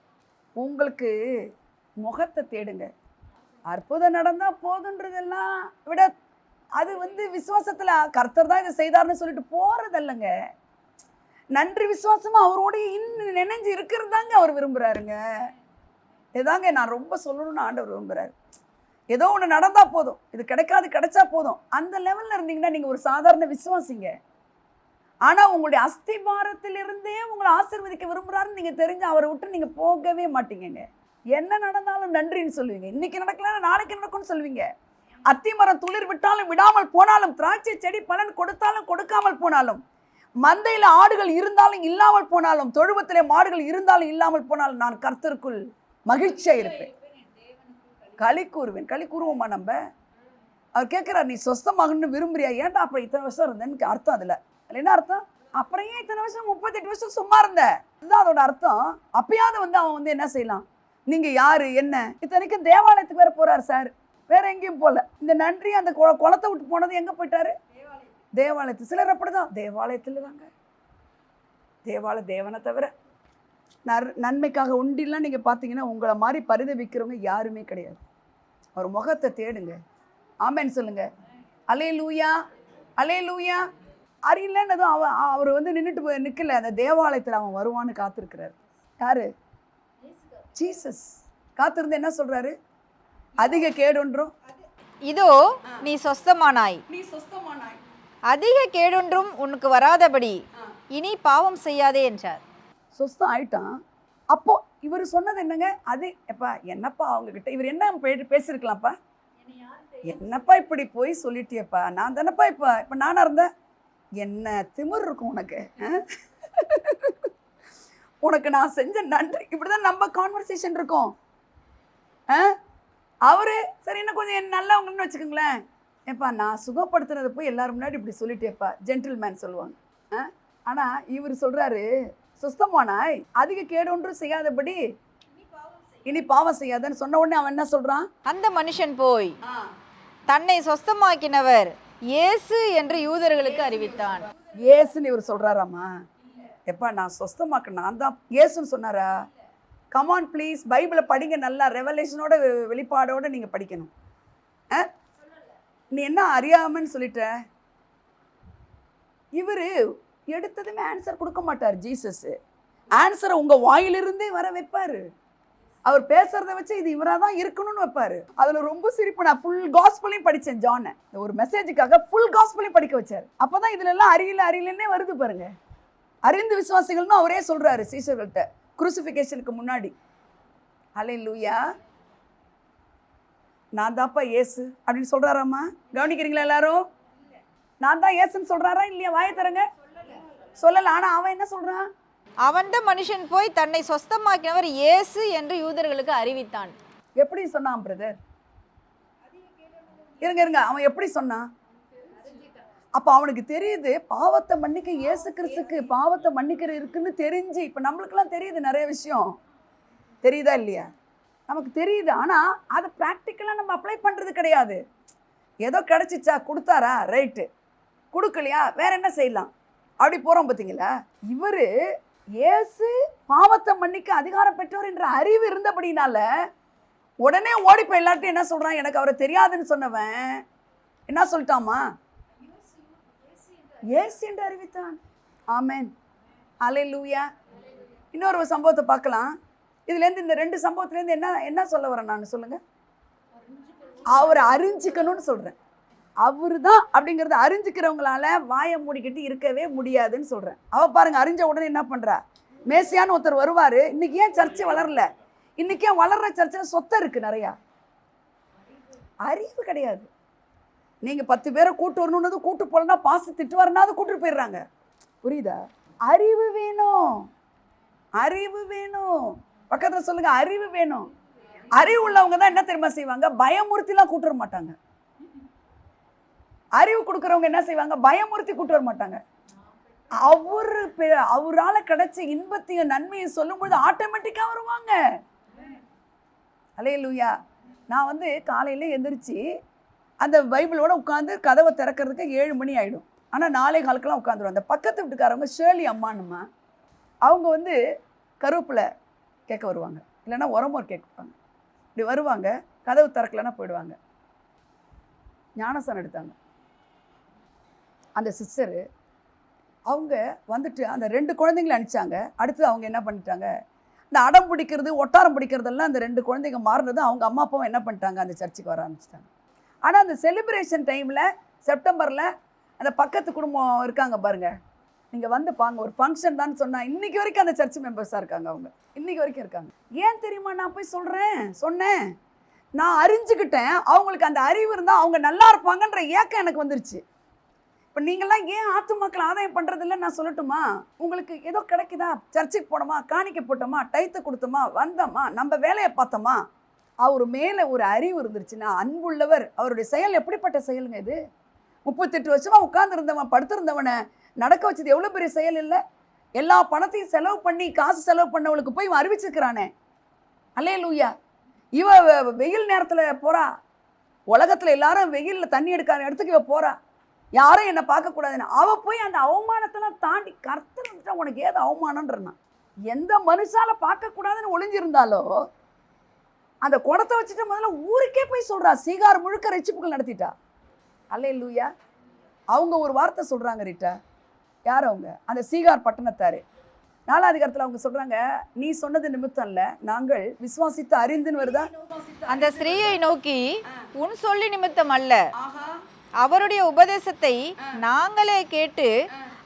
உங்களுக்கு முகத்தை தேடுங்க. அற்புதம் நடந்தால் போதுன்றதெல்லாம் விட அது விசுவாசத்தில் கர்த்தர் தான் இதை செய்தார்னு சொல்லிட்டு போகிறதில்லைங்க. நன்றி விசுவாசமாக அவரோட இன்னும் நினைஞ்சு இருக்கிறது தாங்க அவர் விரும்புகிறாருங்க. இதாங்க நான் ரொம்ப சொல்லணும்னு ஆண்டவர் விரும்புகிறாரு. ஏதோ ஒன்று நடந்தால் போதும், இது கிடைக்காது கிடைச்சா போதும், அந்த லெவலில் இருந்தீங்கன்னா நீங்கள் ஒரு சாதாரண விசுவாசிங்க. ஆனால் உங்களுடைய அஸ்திபாரத்திலிருந்தே உங்களை ஆசீர்வதிக்க விரும்புகிறாருன்னு நீங்கள் தெரிஞ்சு அவரை விட்டு நீங்கள் போகவே மாட்டீங்கங்க. என்ன நடந்தாலும் நன்றின்னு சொல்லுவீங்க. இன்னைக்கு நடக்கலன்னா நாளைக்கு நடக்கும்னு சொல்லுவீங்க. அத்திமரம் துளிர் விட்டாலும் விடாமல் போனாலும், திராட்சை செடி பலன் கொடுத்தாலும் கொடுக்காமல் போனாலும், மந்தையில் ஆடுகள் இருந்தாலும் இல்லாமல் போனாலும், தொழுவத்திலே மாடுகள் இருந்தாலும் இல்லாமல் போனாலும், நான் கர்த்தருக்குள் மகிழ்ச்சியாக இருப்பேன், களி கூறுவேன். களி கூறுவோமா நம்ம? அவர் கேட்குறார், நீ சொஸ்தமாகணும்னு விரும்புறியா? ஏன்டா அப்புறம் இத்தனை வருஷம் இருந்தேன்னு அர்த்தம். அதில் என்ன அர்த்தம்? அப்புறம் ஏன் இத்தனை வருஷம் 38 வருஷம் சும்மா இருந்த? இதுதான் அதோட அர்த்தம். அப்பயாவது அவன் என்ன செய்யலாம்? நீங்கள் யார் என்ன? இத்தனைக்கும் தேவாலயத்துக்கு வேற போகிறார் சார், வேற எங்கேயும் போகல. இந்த நன்றி அந்த குளத்தை விட்டு போனது எங்கே போயிட்டாரு? தேவாலயத்து. சிலர் அப்படிதான், தேவாலயத்தில் தாங்க. தேவனை தவிர நன்மைக்காக உண்டிலாம் நீங்கள் பார்த்தீங்கன்னா உங்களை மாதிரி பரிதவிக்கிறவங்க யாருமே கிடையாது. அவர் முகத்தை தேடுங்க. ஆமேன்னு சொல்லுங்க. அல்லேலூயா, அல்லேலூயா. அறியலன்னதும் அவர் நின்றுட்டு நிற்கல, அந்த தேவாலயத்தில் அவன் வருவான்னு காத்திருக்கிறார். யாரு? ஜீசஸ். காத்திருந்து என்ன சொல்றாரு? அதிக கேடொன்றும் இதோ நீ சொஸ்தமானாய், அதிக கேடொன்றும் உனக்கு வராதபடி இனி பாவம் செய்யாதே என்றார். சொஸ்தம் ஆயிட்டான். அப்போ இவர் சொன்னது என்னங்க? அது எப்பா என்னப்பா அவங்க கிட்ட இவர் என்ன பேசியிருக்கலாம்ப்பா? என்னப்பா இப்படி போய் சொல்லிட்டியப்பா, நான் தானப்பா இப்போ நானா இருந்தேன், என்ன திமிர் இருக்கும் உனக்கு, உனக்கு நான் செஞ்ச நன்றி. இப்படிதான் நம்ம கான்வர்சேஷன் இருக்கும். அவரு சரி இன்னும் கொஞ்சம் நல்லவங்கன்னு வச்சுக்கோங்களேன், ஏப்பா நான் சுகப்படுத்துனதை போய் எல்லாரும் முன்னாடி இப்படி சொல்லிட்டேப்பா, ஜென்டில்மேன் சொல்லுவாங்க. ஆனால் இவர் சொல்றாரு, சுஸ்தமானாய், அதிக கேடு ஒன்றும் செய்யாதபடி இனி பாவம் செய்யாதன்னு சொன்ன உடனே அவன் என்ன சொல்றான்? அந்த மனுஷன் போய் தன்னை சொஸ்தமாக்கினவர் இயேசு என்று யூதர்களுக்கு அறிவித்தான். இயேசுன்னு இவர் சொல்றாராமா? எப்பா நான் சொஸ்தமாக்க நான் தான் இயேசுன்னு சொன்னாரா? கமான் ப்ளீஸ், பைபிளை படிங்க நல்லா, ரெவலேஷனோட வெளிப்பாடோட நீங்கள் படிக்கணும். நீ என்ன அறியாமன்னு சொல்லிட்ட? இவர் எடுத்ததுமே ஆன்சர் கொடுக்க மாட்டார். ஜீசஸ் ஆன்சரை உங்கள் வாயிலிருந்தே வர வைப்பார். அவர் பேசுறத வச்சு இது இவராக தான் இருக்கணும்னு வைப்பார். அதில் ரொம்ப சிரிப்பு. நான் ஃபுல் காஸ்பலையும் படித்தேன். ஜானை ஒரு மெசேஜுக்காக ஃபுல் காஸ்பலையும் படிக்க வச்சார். அப்போ தான் இதுலலாம் அறியலன்னே வருது பாருங்க. அறிந்து விசுவாசிகள்னு அவரே சொல்கிறாரு சீஷர்கள்ட்ட குருசிஃபிகேஷனுக்கு முன்னாடி. அல்லேலூயா, நான் தான்ப்பா இயேசு அப்படின்னு சொல்கிறாராம்மா? கவனிக்கிறீங்களா எல்லாரும்? நான் தான் இயேசுன்னு சொல்கிறாரா இல்லையா? வாயை தரங்க. சொல்லலை. ஆனால் அவன் என்ன சொல்கிறான்? அவன் மனுஷன் போய் தன்னை சொஸ்தமாக்கினவர் இயேசு என்று யூதர்களுக்கு அறிவித்தான். எப்படி சொன்னான் பிரதர்? இருங்க, அவன் எப்படி சொன்னான்? அப்போ அவனுக்கு தெரியுது பாவத்தை மன்னிக்க இயேசு கிறிஸ்துக்கு பாவத்தை மன்னிக்கிற இருக்குன்னு தெரிஞ்சு. இப்போ நம்மளுக்கெல்லாம் தெரியுது நிறைய விஷயம், தெரியுதா இல்லையா? நமக்கு தெரியுது. ஆனால் அதை ப்ராக்டிக்கலாக நம்ம அப்ளை பண்ணுறது கிடையாது. ஏதோ கிடச்சிச்சா, கொடுத்தாரா, ரைட்டு, கொடுக்கலையா வேற என்ன செய்யலாம், அப்படி போகிறோம். பார்த்தீங்களா? இவர் இயேசு பாவத்தை மன்னிக்க அதிகாரம் பெற்றவர் என்ற அறிவு இருந்தபடினால உடனே ஓடி போய் எல்லாட்டும் என்ன சொல்கிறான்? எனக்கு அவரை தெரியாதுன்னு சொன்னவன் என்ன சொல்லிட்டாமா? இயேசு என்று அறிவித்தான். ஆமென், அல்லேலூயா. இன்னொரு சம்பவத்தை பார்க்கலாம். இதுலேருந்து இந்த 2 சம்பவத்துலேருந்து என்ன சொல்ல வரேன் நான்? சொல்லுங்கள். அவரை அறிஞ்சிக்கணும்னு சொல்கிறேன். அவரு தான் அப்படிங்கிறத அறிஞ்சிக்கிறவங்களால வாயை மூடிக்கிட்டு இருக்கவே முடியாதுன்னு சொல்கிறேன். அவள் பாருங்க, அறிஞ்ச உடனே என்ன பண்ணுறா? மேசியான்னு ஒருத்தர் வருவார். இன்றைக்கி ஏன் சர்ச்சை வளரல? இன்றைக்கி ஏன் வளர்கிற சர்ச்சில் சொத்தை இருக்குது நிறையா? அறிவு கிடையாது. நீங்கள் 10 பேரை கூட்டு வரணுன்னது கூட்டு போகலன்னா பாசு திட்டுவாருன்னாது கூட்டுட்டு போயிடுறாங்க. புரியுதா? அறிவு வேணும், அறிவு வேணும். பக்கத்தில் சொல்லுங்க, அறிவு வேணும். அறிவு உள்ளவங்க தான் என்ன தெரியுமா செய்வாங்க? பயமுறுத்திலாம் கூட்டு வர மாட்டாங்க. அறிவு கொடுக்குறவங்க என்ன செய்வாங்க? பயமுறுத்தி கூட்டு வர மாட்டாங்க. அவரால் கிடைச்ச இன்பத்தையும் நன்மையும் சொல்லும்போது ஆட்டோமேட்டிக்காக வருவாங்க. அல்லேலூயா. நான் காலையில் எந்திரிச்சு அந்த பைபிளோட உட்காந்து கதவை திறக்கிறதுக்கு 7 மணி ஆகிடும். ஆனால் 4:15 உட்காந்துருவோம். அந்த பக்கத்து வீட்டுக்காரவங்க ஷேர்லி அம்மானுமா, அவங்க கருவேப்பிலை கேட்க வருவாங்க, இல்லைன்னா உரமோர் கேட்பாங்க. இப்படி வருவாங்க, கதவு திறக்கலைன்னா போயிடுவாங்க. ஞானசானம் எடுத்தாங்க அந்த சிஸ்டரு. அவங்க அந்த 2 குழந்தைங்களை அனுப்பிச்சாங்க. அடுத்து அவங்க என்ன பண்ணிட்டாங்க? இந்த அடம் பிடிக்கிறது, ஒட்டாரம் பிடிக்கிறதெல்லாம் அந்த 2 குழந்தைங்க மாறினது. அவங்க அம்மா அப்பாவும் என்ன பண்ணிட்டாங்க? அந்த சர்ச்சுக்கு வர ஆரம்பிச்சிட்டாங்க. ஆனால் அந்த செலிப்ரேஷன் டைமில் செப்டம்பரில் அந்த பக்கத்து குடும்பம் இருக்காங்க பாருங்க, நீங்கள் வந்து பாங்க, ஒரு ஃபங்க்ஷன் தான் சொன்னா இன்னைக்கு வரைக்கும் அந்த சர்ச் மெம்பர்ஸாக இருக்காங்க. அவங்க இன்னைக்கு வரைக்கும் இருக்காங்க. ஏன் தெரியுமா நான் போய் சொன்னேன், நான் அறிஞ்சுக்கிட்டேன். அவங்களுக்கு அந்த அறிவு இருந்தால் அவங்க நல்லா இருப்பாங்கன்ற ஏக்கம் எனக்கு வந்துருச்சு. இப்போ நீங்களாம் ஏன் ஆத்துமாக்கள் ஆதாயம் பண்ணுறதில்ல நான் சொல்லட்டுமா? உங்களுக்கு ஏதோ கிடைக்குதா, சர்ச்சுக்கு போனோமா, காணிக்கை போட்டோமா, டைத்தை கொடுத்தோமா, வந்தோமா, நம்ம வேலையை பார்த்தோமா, அவர் மேலே ஒரு அறிவு இருந்துருச்சுன்னா, அன்புள்ளவர், அவருடைய செயல் எப்படிப்பட்ட செயலுங்க இது? 38 வருஷமாக உட்கார்ந்துருந்தவன், படுத்திருந்தவனை நடக்க வச்சது எவ்வளோ பெரிய செயல் இல்லை? எல்லா பணத்தையும் செலவு பண்ணி, காசு செலவு பண்ணவளுக்கு போய் இவன் அறிவிச்சிருக்கிறானே. அல்லேலூயா. இவ வெயில் நேரத்தில் போகிறா, உலகத்தில் எல்லாரும் வெயிலில் தண்ணி எடுக்காத இடத்துக்கு இவ போகிறா, யாரும் என்னை பார்க்கக்கூடாதுன்னு. அவள் போய் அந்த அவமானத்தெல்லாம் தாண்டி கர்த்தர் வந்துட்டா உனக்கு ஏது அவமானன்றனா? எந்த மனுஷால பார்க்கக்கூடாதுன்னு ஒளிஞ்சிருந்தாலோ அந்த குடத்தை வச்சுட்டு முதல்ல ஊருக்கே போய் சொல்கிறா, சீகார் முழுக்க ரட்சிப்புகள் நடத்திட்டா. அல்லேலூயா. அவங்க ஒரு வார்த்தை சொல்கிறாங்க ரீட்டா. யார் அவங்க? அந்த சீகார் பட்டணத்தார். 4ஆம் அதிகாரத்தில் அவங்க சொல்கிறாங்க, நீ சொன்னது நிமித்தம் இல்லை, நாங்கள் விசுவாசித்து அறிந்துன்னு வருதா? அந்த ஸ்திரீயை நோக்கி, உன் சொல்லி நிமித்தம் அல்ல, அவருடைய உபதேசத்தை நாங்களே கேட்டு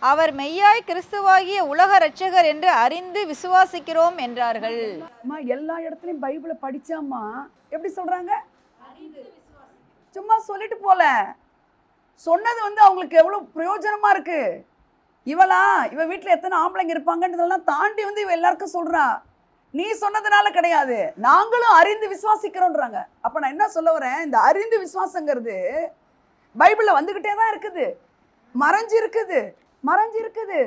அவர் மெய்யாய் கிறிஸ்துவாகிய உலக இரட்சகர் என்று அறிந்து விசுவாசிக்கிறோம் என்றார்கள். எல்லா இடத்துலையும் பைபிளை படிச்சாமா எப்படி சொல்றாங்க? சும்மா சொல்லிட்டு போல, சொன்னது அவங்களுக்கு எவ்வளவு பிரயோஜனமா இருக்கு. இவ வீட்டுல எத்தனை ஆம்பளைங்க இருப்பாங்கன்றதெல்லாம் தாண்டி இவ எல்லாருக்கும் சொல்றா. நீ சொன்னதுனால கிடையாது, நாங்களும் அறிந்து விசுவாசிக்கிறோன்றாங்க. அப்ப நான் என்ன சொல்ல வரேன், இந்த அறிந்து விசுவாசங்கிறது பைபிள்ல வந்துகிட்டே தான் இருக்குது, மறைஞ்சு இருக்குது.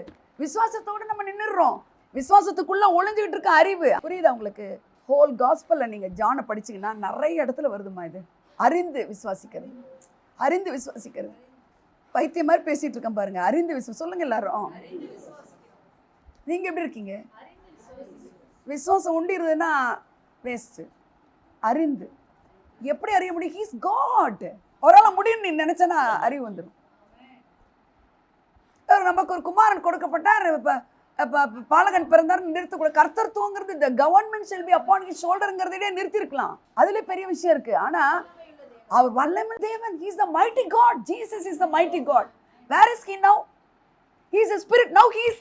விசுவாசத்தோடு நம்ம நின்னுடுறோம். விசுவாசத்துக்குள்ள ஒளிஞ்சுக்கிட்டு இருக்க அறிவு புரியுதா உங்களுக்கு? ஹோல் காஸ்பல்ல நீங்க ஜானை படிச்சீங்கன்னா நிறைய இடத்துல வருதுமா இது. அறிந்து விசுவாசிக்கிறது. பைத்தியம் மாதிரி பேசிட்டு இருக்கேன் பாருங்க. அறிந்து சொல்லுங்க எல்லாரும். நீங்க எப்படி இருக்கீங்க? விசுவாசம் உண்டிருதுன்னா வேஸ்ட். அறிந்து எப்படி அறிய முடியும்? He's God. அவரால் முடியும் நீ நினைச்சனா அறிவு வந்துடும். நமக்கு ஒரு குமாரன் கொடுக்கப்பட்டார், பாலகன் பிறந்தார், நிறுத்தக்கூட கர்த்தர்த்துவங்கிறது இந்த government shall be upon his ஷோல்டர்ங்கிறதே நிறுத்திருக்கலாம். அதுல பெரிய விஷயம் இருக்கு. ஆனா அவர் வல்லமை தேவன். he is the mighty god. Jesus is the mighty god. Where is he now? He is a spirit. Now he is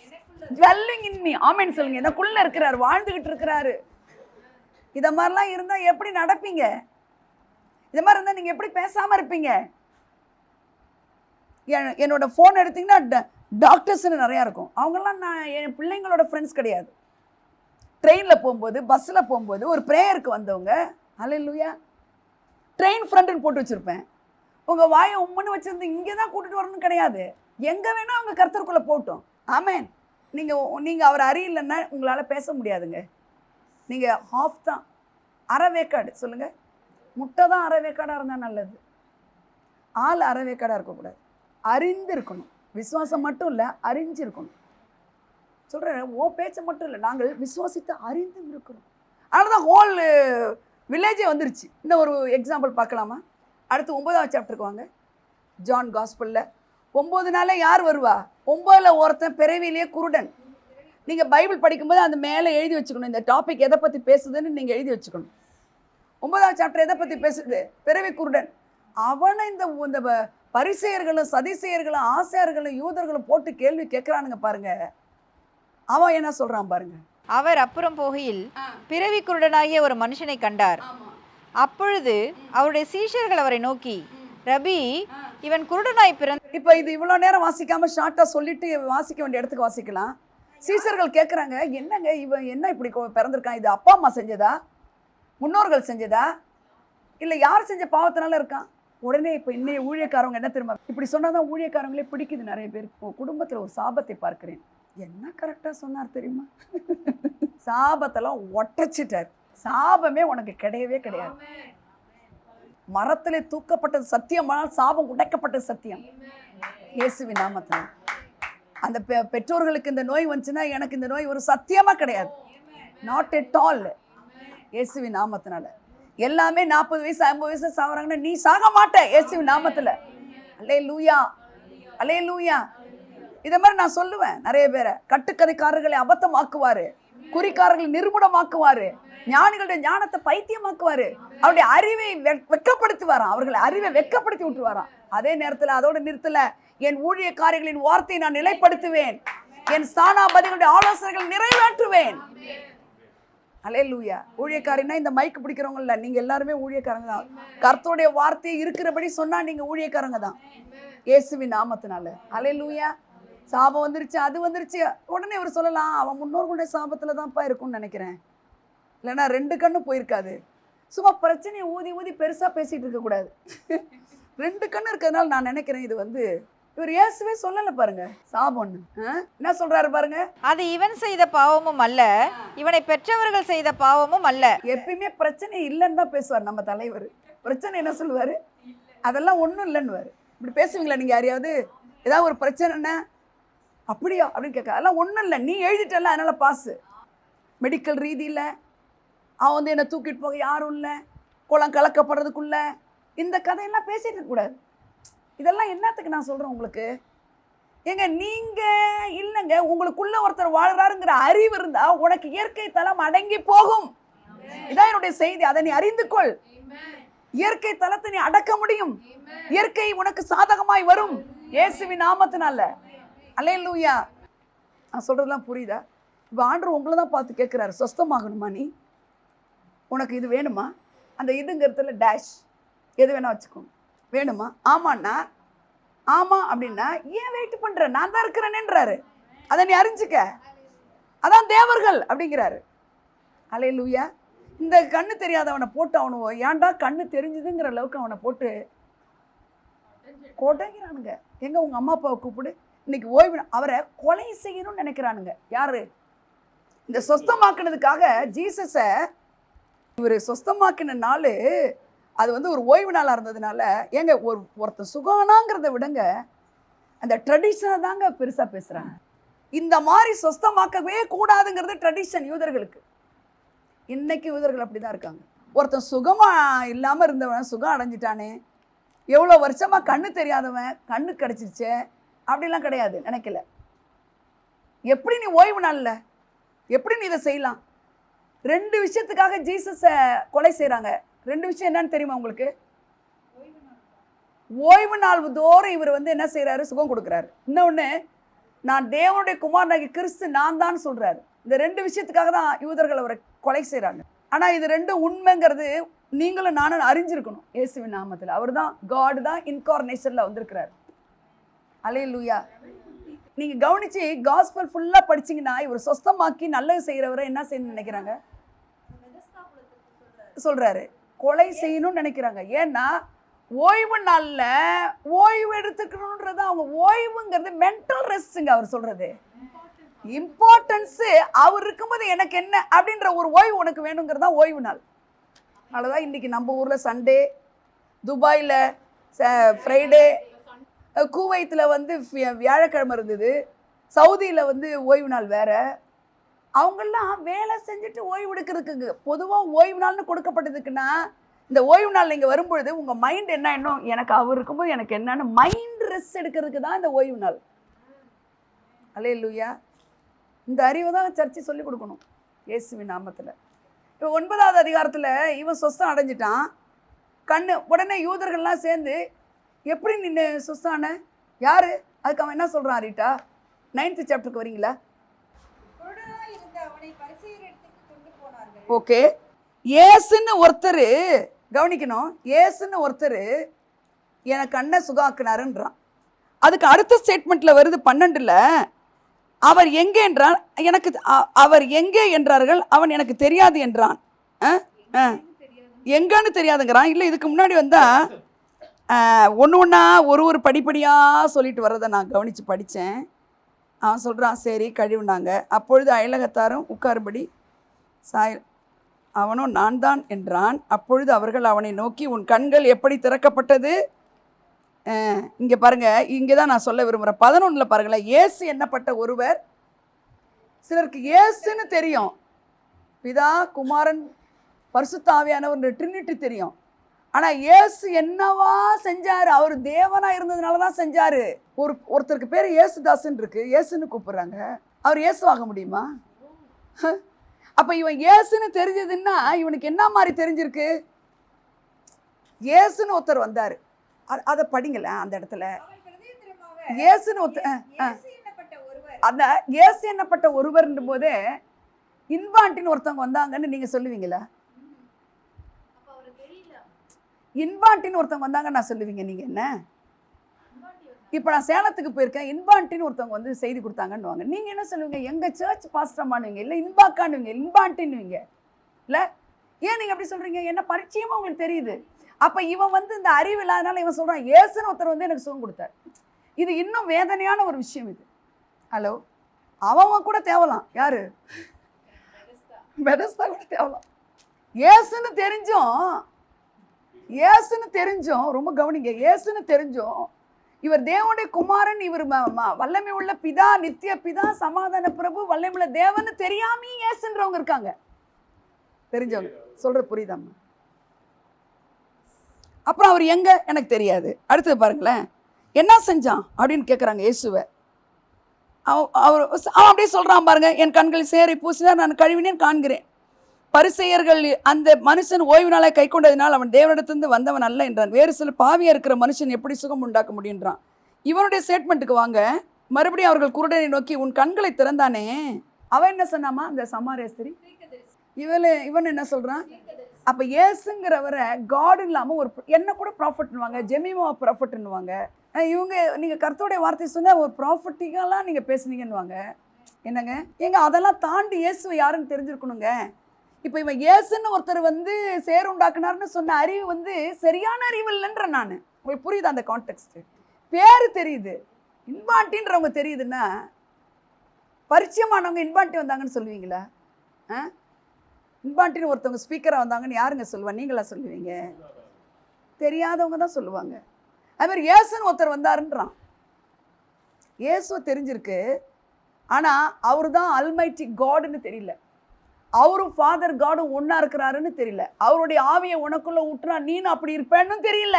dwelling in me. ஆமென் சொல்லுங்க. எனக்குள்ள இருக்கிறார், வாழ்ந்துகிட்டு இருக்கிறாரு. இத மாதிரிலாம் இருந்தா எப்படி நடப்பீங்க? இத மாதிரி இருந்தா நீங்க எப்படி பேசாம இருப்பீங்க? என்னோட ஃபோன் எடுத்தீங்கன்னா டாக்டர்ஸ்னு நிறையா இருக்கும். அவங்கெல்லாம் என் பிள்ளைங்களோட ஃப்ரெண்ட்ஸ் கிடையாது. ட்ரெயினில் போகும்போது, பஸ்ஸில் போகும்போது, ஒரு ப்ரேயருக்கு வந்தவங்க, அல்லேலூயா, ட்ரெயின் ஃப்ரெண்டுன்னு போட்டு வச்சுருப்பேன். உங்கள் வாயை உம்முன்னு வச்சுருந்து இங்கே தான் கூட்டிகிட்டு வரணும்னு கிடையாது. எங்கே வேணால் அவங்க கர்த்தருக்குள்ளே போட்டோம். ஆமேன். நீங்கள் அவர் அறியலைன்னா உங்களால் பேச முடியாதுங்க. நீங்கள் ஹாஃப் தான், அரை வேக்காடு சொல்லுங்கள். முட்டை தான் அரை வேக்காடாக இருந்தால் நல்லது. ஆள் அரை வேக்காடாக இருக்கக்கூடாது. அறிந்து இருக்கணும். விசுவாசம் மட்டும் இல்லை, அறிஞ்சிருக்கணும். சொல்கிறேன், ஓ பேச்சை மட்டும் இல்லை, நாங்கள் விசுவாசித்து அறிந்து இருக்கிறோம். அதனால தான் ஹோல் வில்லேஜே வந்துருச்சு. இந்த ஒரு எக்ஸாம்பிள் பார்க்கலாமா? அடுத்து 9ஆம் சாப்டருக்கு வாங்க. ஜான் காஸ்பலில் 9 நாளில் யார் வருவா? 9ல் ஒருத்தன் பிறவிலேயே குருடன். நீங்கள் பைபிள் படிக்கும்போது அந்த மேலே எழுதி வச்சுக்கணும், இந்த டாபிக் எதை பற்றி பேசுதுன்னு நீங்கள் எழுதி வச்சுக்கணும். 9ஆம் சாப்டர் எதை பற்றி பேசுது? பிறவி குருடன். அவனை இந்த பரிசேயர்களும் சதிசேயர்களும் ஆசாரியர்களும் யூதர்களும் போட்டு கேள்வி கேட்குறானுங்க பாருங்க. அவன் என்ன சொல்றான் பாருங்க. அவர் அப்புறம் போகையில் பிறவி குருடனாகிய ஒரு மனுஷனை கண்டார். அப்பொழுது அவருடைய சீஷர்கள் அவரை நோக்கி, ரபி, இவன் குருடனாய் பிறந்த. இப்போ இது இவ்வளோ நேரம் வாசிக்காம ஷார்ட்டாக சொல்லிட்டு வாசிக்க வேண்டிய இடத்துக்கு வாசிக்கலாம். சீஷர்கள் கேட்குறாங்க, என்னங்க இவன் என்ன இப்படி பிறந்திருக்கான்? இது அப்பா அம்மா செஞ்சதா, முன்னோர்கள் செஞ்சதா, இல்லை யார் செஞ்ச பாவத்தினால இருக்கான்? உடனே இப்போ இன்னைய ஊழியக்காரவங்க என்ன தெரியுமா, இப்படி சொன்னாதான் ஊழியக்காரங்களே பிடிக்குது நிறைய பேர். குடும்பத்தில் ஒரு சாபத்தை பார்க்கிறேன். என்ன கரெக்டாக சொன்னார் தெரியுமா? சாபத்தெல்லாம் ஒட்டச்சிட்டார். சாபமே உனக்கு கிடையவே கிடையாது. மரத்திலே தூக்கப்பட்டது சத்தியமானால் சாபம் உடைக்கப்பட்டது சத்தியம். இயேசுவின் நாமத்தில். அந்த பெற்றோர்களுக்கு இந்த நோய் வந்துச்சுன்னா எனக்கு இந்த நோய் ஒரு சத்தியமாக கிடையாது. Not yet all. இயேசுவின் நாமத்தினால எல்லாமே 40 வயசு 50 வயசு சாகுறாங்கன்னா நீ சாக மாட்ட. இயேசுவின் நாமத்தில். அல்லேலூயா, அல்லேலூயா. இதை மாதிரி நான் சொல்லுவேன் நிறைய பேரை. கட்டுக்கதைக்காரர்களை அபத்தமாக்குவாரு, குறிக்காரர்களை நிர்மூலமாக்குவாரு, ஞானிகளுடைய ஞானத்தை பைத்தியமாக்குவாரு, அவருடைய அறிவை வெக்கப்படுத்துவாராம், அவர்களை அறிவை வெக்கப்படுத்தி விட்டுருவாராம். அதே நேரத்தில் அதோட நிறுத்தல, என் ஊழியக்காரர்களின் வார்த்தையை நான் நிலைப்படுத்துவேன், என் ஸ்தானாபதிகளுடைய ஆலோசனைகள் நிறைவேற்றுவேன். அல்லேலூயா. ஊழியக்காரனா இந்த மைக் பிடிக்கிறவங்க இல்ல, நீங்க எல்லாருமே ஊழியக்காரங்க தான். கர்த்தருடைய வார்த்தையை இருக்கிறபடி சொன்னா நீங்க ஊழியக்காரங்க தான், இயேசுவின் நாமத்தினால. அல்லேலூயா. சாபம் வந்துருச்சு, அது வந்துருச்சு, உடனே அவர் சொல்லலாம் அவன் முன்னோர்களுடைய சாபத்துல தான்ப்பா இருக்கும்னு நினைக்கிறேன். இல்லைன்னா 2 கண்ணும் போயிருக்காது. சும்மா பிரச்சனையை ஊதி ஊதி பெருசா பேசிட்டு இருக்க கூடாது. 2 கண்ணு இருக்கிறதுனால நான் நினைக்கிறேன் இது வந்து இவர் இயேசுவே சொல்லல பாருங்க சாபம்னு. என்ன சொல்றாரு பாருங்க, அது இவன் செய்த பாவமும் அல்ல, இவனை பெற்றவர்கள் செய்த பாவமும் அல்ல. எப்பயுமே பிரச்சனை இல்லைன்னு தான் பேசுவார் நம்ம தலைவர். பிரச்சனை என்ன சொல்லுவாரு, அதெல்லாம் ஒன்றும் இல்லைன்னுவாரு. இப்படி பேசுவீங்களா நீங்க யாரையாவது? ஏதாவது ஒரு பிரச்சனைன்னா அப்படியா அப்படின்னு கேட்க, அதெல்லாம் ஒன்றும் இல்லை, நீ எழுதிட்டல அதனால பாசு. மெடிக்கல் ரீதியில் அவன் வந்து என்னை தூக்கிட்டு போக யாரும் இல்லை, குளம் கலக்கப்படுறதுக்குள்ள இந்த கதையெல்லாம் பேசிட்டு இருக்கக்கூடாது. இதெல்லாம் என்னத்துக்கு நான் சொல்கிறேன் உங்களுக்கு? ஏங்க நீங்கள் இல்லைங்க, உங்களுக்குள்ள ஒருத்தர் வாழ்கிறாருங்கிற அறிவு இருந்தால் உனக்கு இயற்கை தலம் அடங்கி போகும். இதான் என்னுடைய செய்தி. அதை நீ அறிந்து கொள். இயற்கை தலத்தை நீ அடக்க முடியும். இயற்கை உனக்கு சாதகமாய் வரும் இயேசுவின் நாமத்தினால. அல்லேலூயா. நான் சொல்கிறதெல்லாம் புரியுதா? இப்போ ஆண்டவர் உங்களை தான் பார்த்து கேட்குறாரு, சொஸ்தமாகணுமா நீ? உனக்கு இது வேணுமா? அந்த இதுங்கிறதுல டேஷ் எது வேணா வச்சுக்கோங்க. வேணுமா? ஆமாண்ணா. ஆமாம் அப்படின்னா ஏன் வெயிட் பண்ணுற, நான் தான் இருக்கிறேனேன்றாரு. அதை நீ அறிஞ்சிக்க, அதான் தேவர்கள் அப்படிங்கிறாரு. அல்லேலூயா. இந்த கண்ணு தெரியாதவனை போட்டு அவனை ஏன்டா கண்ணு தெரிஞ்சுதுங்கிற அளவுக்கு அவனை போட்டு கொடைங்கிறானுங்க. எங்க உங்கள் அம்மா அப்பாவை கூப்பிடு, இன்னைக்கு ஓய்வு, அவரை கொலை செய்யணும்னு நினைக்கிறானுங்க. யாரு? இந்த சொஸ்தமாக்குனதுக்காக ஜீசஸை இவர் சொஸ்தமாக்கின நாள் அது வந்து ஒரு ஓய்வு நாளாக இருந்ததுனால, ஏங்க ஒருத்தர் சுகானாங்கிறத விடுங்க, அந்த ட்ரெடிஷனை தாங்க பெருசாக பேசுகிறாங்க. இந்த மாதிரி சொஸ்தமாக்கவே கூடாதுங்கிறது ட்ரெடிஷன் யூதர்களுக்கு. இன்னைக்கு யூதர்கள் அப்படி தான் இருக்காங்க. ஒருத்தன் சுகமாக இல்லாமல் இருந்தவன் சுகம் அடைஞ்சிட்டானே, எவ்வளோ வருஷமாக கண்ணு தெரியாதவன் கண்ணு கிடச்சிருச்சு அப்படிலாம் கிடையாது, நினைக்கல. எப்படி நீ ஓய்வு நாளில் எப்படி நீ இதை செய்யலாம்? 2 விஷயத்துக்காக ஜீசஸை கொலை செய்கிறாங்க. 2 விஷயம் என்னன்னு தெரியுமா உங்களுக்கு? ஓய்வு நாள் தோறும் இவர் வந்து என்ன செய்கிறாரு, சுகம் கொடுக்குறாரு. இன்னொன்று, நான் தேவனுடைய குமாரனாகிய கிறிஸ்து நான் தான் சொல்கிறாரு. இந்த 2 விஷயத்துக்காக தான் யூதர்கள் அவரை கொலை செய்கிறாங்க. ஆனால் இது 2 உண்மைங்கிறது நீங்களும் நானும் அறிஞ்சிருக்கணும். இயேசுவின் நாமத்தில் அவர் தான் காட் தான் இன்கார்னேஷனில் வந்திருக்கிறார். அல்லேலூயா. நீங்கள் கவனித்து காஸ்பல் ஃபுல்லாக படிச்சிங்கன்னா இவர் சொஸ்தமாக்கி நல்லது செய்கிறவரை என்ன செய்யணும்னு நினைக்கிறாங்க? சொல்கிறாரு, கொலை செய்யணும்னு நினைக்கிறாங்க. ஏன்னா ஓய்வு நாளில் ஓய்வு எடுத்துக்கணுன்றது, அவங்க ஓய்வுங்கிறது மென்டல் ரெஸ்ட்டுங்க. அவர் சொல்கிறது இம்பார்ட்டன்ஸு அவர் இருக்கும்போது எனக்கு என்ன அப்படின்ற ஒரு ஓய்வு உனக்கு வேணுங்கிறது தான் ஓய்வு நாள். அவ்வளோதான். இன்றைக்கி நம்ம ஊரில் சண்டே, துபாயில் ஃப்ரைடே, குவைத்தில் வந்து வியாழக்கிழமை இருந்தது, சவுதியில் வந்து ஓய்வு நாள் வேறு. அவங்கெல்லாம் வேலை செஞ்சுட்டு ஓய்வு எடுக்கிறதுக்கு பொதுவாக ஓய்வு நாள்னு கொடுக்கப்பட்டதுக்குன்னா, இந்த ஓய்வு நாள் நீங்கள் வரும்பொழுது உங்கள் மைண்ட் என்ன இன்னும் எனக்கு அவர் இருக்கும்போது எனக்கு என்னன்னு மைண்ட் ரெஸ்ட் எடுக்கிறதுக்கு தான் இந்த ஓய்வு நாள். அல்லேலூயா. இந்த அறிவை தான் சர்ச்சை சொல்லிக் கொடுக்கணும் இயேசுவின் நாமத்தில். இப்போ 9வது அதிகாரத்தில் இவன் சொஸ்தம் அடைஞ்சிட்டான் கண்ணு. உடனே யூதர்கள்லாம் சேர்ந்து எப்படி நின்று சொஸ்தான யாரு? அதுக்கு அவன் என்ன சொல்கிறான் ரீட்டா? 9th சாப்டருக்கு வரீங்களா? ஓகே. ஏசுன்னு ஒருத்தர் கவனிக்கணும், ஏசுன்னு ஒருத்தர் எனக்கு கண்ணை சுகாக்குனாருன்றான். அதுக்கு அடுத்த ஸ்டேட்மெண்ட்டில் வருது 12ல், அவர் எங்கே என்றான், எனக்கு அவர் எங்கே என்றார்கள், அவன் எனக்கு தெரியாது என்றான். எங்கன்னு தெரியாதுங்கிறான். இல்லை, இதுக்கு முன்னாடி வந்தால் ஒன்று ஒன்றா ஒரு படிப்படியாக சொல்லிட்டு வர்றதை நான் கவனித்து படித்தேன். அவன் சொல்கிறான், சரி கழிவுனாங்க. அப்பொழுது அயலகத்தாரும் உட்காரும்படி அவனும் நான் தான் என்றான். அப்பொழுது அவர்கள் அவனை நோக்கி, உன் கண்கள் எப்படி திறக்கப்பட்டது? இங்கே பாருங்கள், இங்கே தான் நான் சொல்ல விரும்புகிறேன். 11ல் பாருங்களேன், இயேசு என்னப்பட்ட ஒருவர். சிலருக்கு இயேசுன்னு தெரியும், பிதா குமாரன் பரிசுத்த ஆவியானவர் ட்ரினிட்டி தெரியும். ஆனால் இயேசு என்னவா செஞ்சார்? அவர் தேவனாக இருந்ததுனால தான் செஞ்சார். ஒருத்தருக்கு பேர் இயேசுதாசன் இருக்கு, இயேசுன்னு கூப்பிட்றாங்க. அவர் இயேசுவாக முடியுமா? அப்போ இவன் இயேசுன்னு தெரிஞ்சதுன்னா இவனுக்கு என்ன மாதிரி தெரிஞ்சிருக்கு? இயேசுன்னு ஒருத்தர் வந்தார், அதை படிங்களேன். அந்த இடத்துல இயேசுன்னு ஒருத்தர் அந்த இயேசு என்னப்பட்ட ஒருவர் போதே இன்பான்ட்டின்னு ஒருத்தவங்க வந்தாங்கன்னு நீங்க சொல்லுவீங்களா? இன்பான்ட்டின்னு ஒருத்தவங்க வந்தாங்க நான் சொல்லுவீங்க நீங்க என்ன? இப்போ நான் சேலத்துக்கு போயிருக்கேன், இன்பான்ட்டின்னு ஒருத்தவங்க வந்து செய்தி கொடுத்தாங்கன்னு நீங்க என்ன சொல்லுவீங்க? எங்க சர்ச் பாஸ்டர்மானுவீங்க, இல்லை இன்பாக்கானுவீங்க, இன்பான்ட்டின்னுவீங்க இல்லை? ஏன் நீங்க அப்படி சொல்றீங்க? என்ன பரிச்சயமா உங்களுக்கு தெரியுது. அப்ப இவன் வந்து இந்த அறிவு இல்லாதனால இவன் சொல்றான் இயேசுன்னு ஒருத்தர் வந்து எனக்கு சுகம் கொடுத்தார். இது இன்னும் வேதனையான ஒரு விஷயம் இது. ஹலோ, அவன் கூட தேவலாம். யாரு? பெதஸ்தா கூட தேவலாம். இயேசுன்னு தெரிஞ்சும் ரொம்ப கவனிங்க, இயேசுன்னு தெரிஞ்சும் இவர் தேவனுடைய குமாரன், இவர் வல்லமை உள்ள பிதா, நித்திய பிதா, சமாதான பிரபு, வல்லமை உள்ள தேவன்னு தெரியாம இயேசுன்றவங்க இருக்காங்க. தெரிஞ்சவங்க சொல்ற புரியுதாம்மா? அப்புறம் அவர் எங்க எனக்கு தெரியாது. அடுத்தது பாருங்களேன், என்ன செஞ்சான் அப்படின்னு கேட்குறாங்க இயேசுவை. அவன் அப்படியே சொல்றான் பாருங்க, என் கண்களில் சேரை பூசினார், நான் கழுவினேன் காண்கிறேன். பரிசேயர்கள் அந்த மனுஷன் ஓய்வு நாளை கை கொண்டதினால் அவன் தேவனிடத்திலிருந்து வந்தவன் அல்ல என்றான். வேறு சில பாவியா இருக்கிற மனுஷன் எப்படி சுகம் உண்டாக்க முடியுன்றான். இவனுடைய ஸ்டேட்மெண்ட்டுக்கு வாங்க. மறுபடியும் அவர்கள் குருடனை நோக்கி உன் கண்களை திறந்தானே. அவன் என்ன சொன்னாமா? அந்த சமாரிய ஸ்திரீ. இவன் என்ன சொல்றான்? அப்ப இயேசுங்கிறவரை காட் இல்லாம ஒரு என்ன கூட ப்ராஃபட்னுவாங்க, ஜெமிமா ப்ராஃபட்னுவாங்க. இவங்க நீங்க கர்த்தருடைய வார்த்தை சொன்னா ஒரு ப்ராஃபட்டிக்கெல்லாம் நீங்க பேசுனீங்கன்னுவாங்க. என்னங்க எங்க அதெல்லாம் தாண்டி இயேசுவை யாருன்னு தெரிஞ்சிருக்கணுங்க. இப்போ இவன் இயேசுன்னு ஒருத்தர் வந்து சேருண்டாக்குனார்னு சொன்ன அறிவு வந்து சரியான அறிவு இல்லைன்ற நான். உங்களுக்கு புரியுது அந்த கான்டெக்ட்? பேரு தெரியுது, இன்பான்ட்டின்றவங்க தெரியுதுன்னா பரிச்சயமானவங்க இன்பான்ட்டி வந்தாங்கன்னு சொல்லுவீங்களா? இன்பான்ட்டின்னு ஒருத்தவங்க ஸ்பீக்கராக வந்தாங்கன்னு யாருங்க சொல்லுவா? நீங்களா சொல்லுவீங்க? தெரியாதவங்க தான் சொல்லுவாங்க. அது மாதிரி இயேசுன்னு ஒருத்தர் வந்தாருன்றான். இயேசுவை தெரிஞ்சிருக்கு, ஆனால் அவர் தான் அல்மைட்டி காடுன்னு தெரியல. அவரும் ஃபாதர் காடும் ஒன்றா இருக்கிறாருன்னு தெரியல. அவருடைய ஆவியை உனக்குள்ளே ஊட்டுனா நீனும் அப்படி இருப்பேன்னு தெரியல.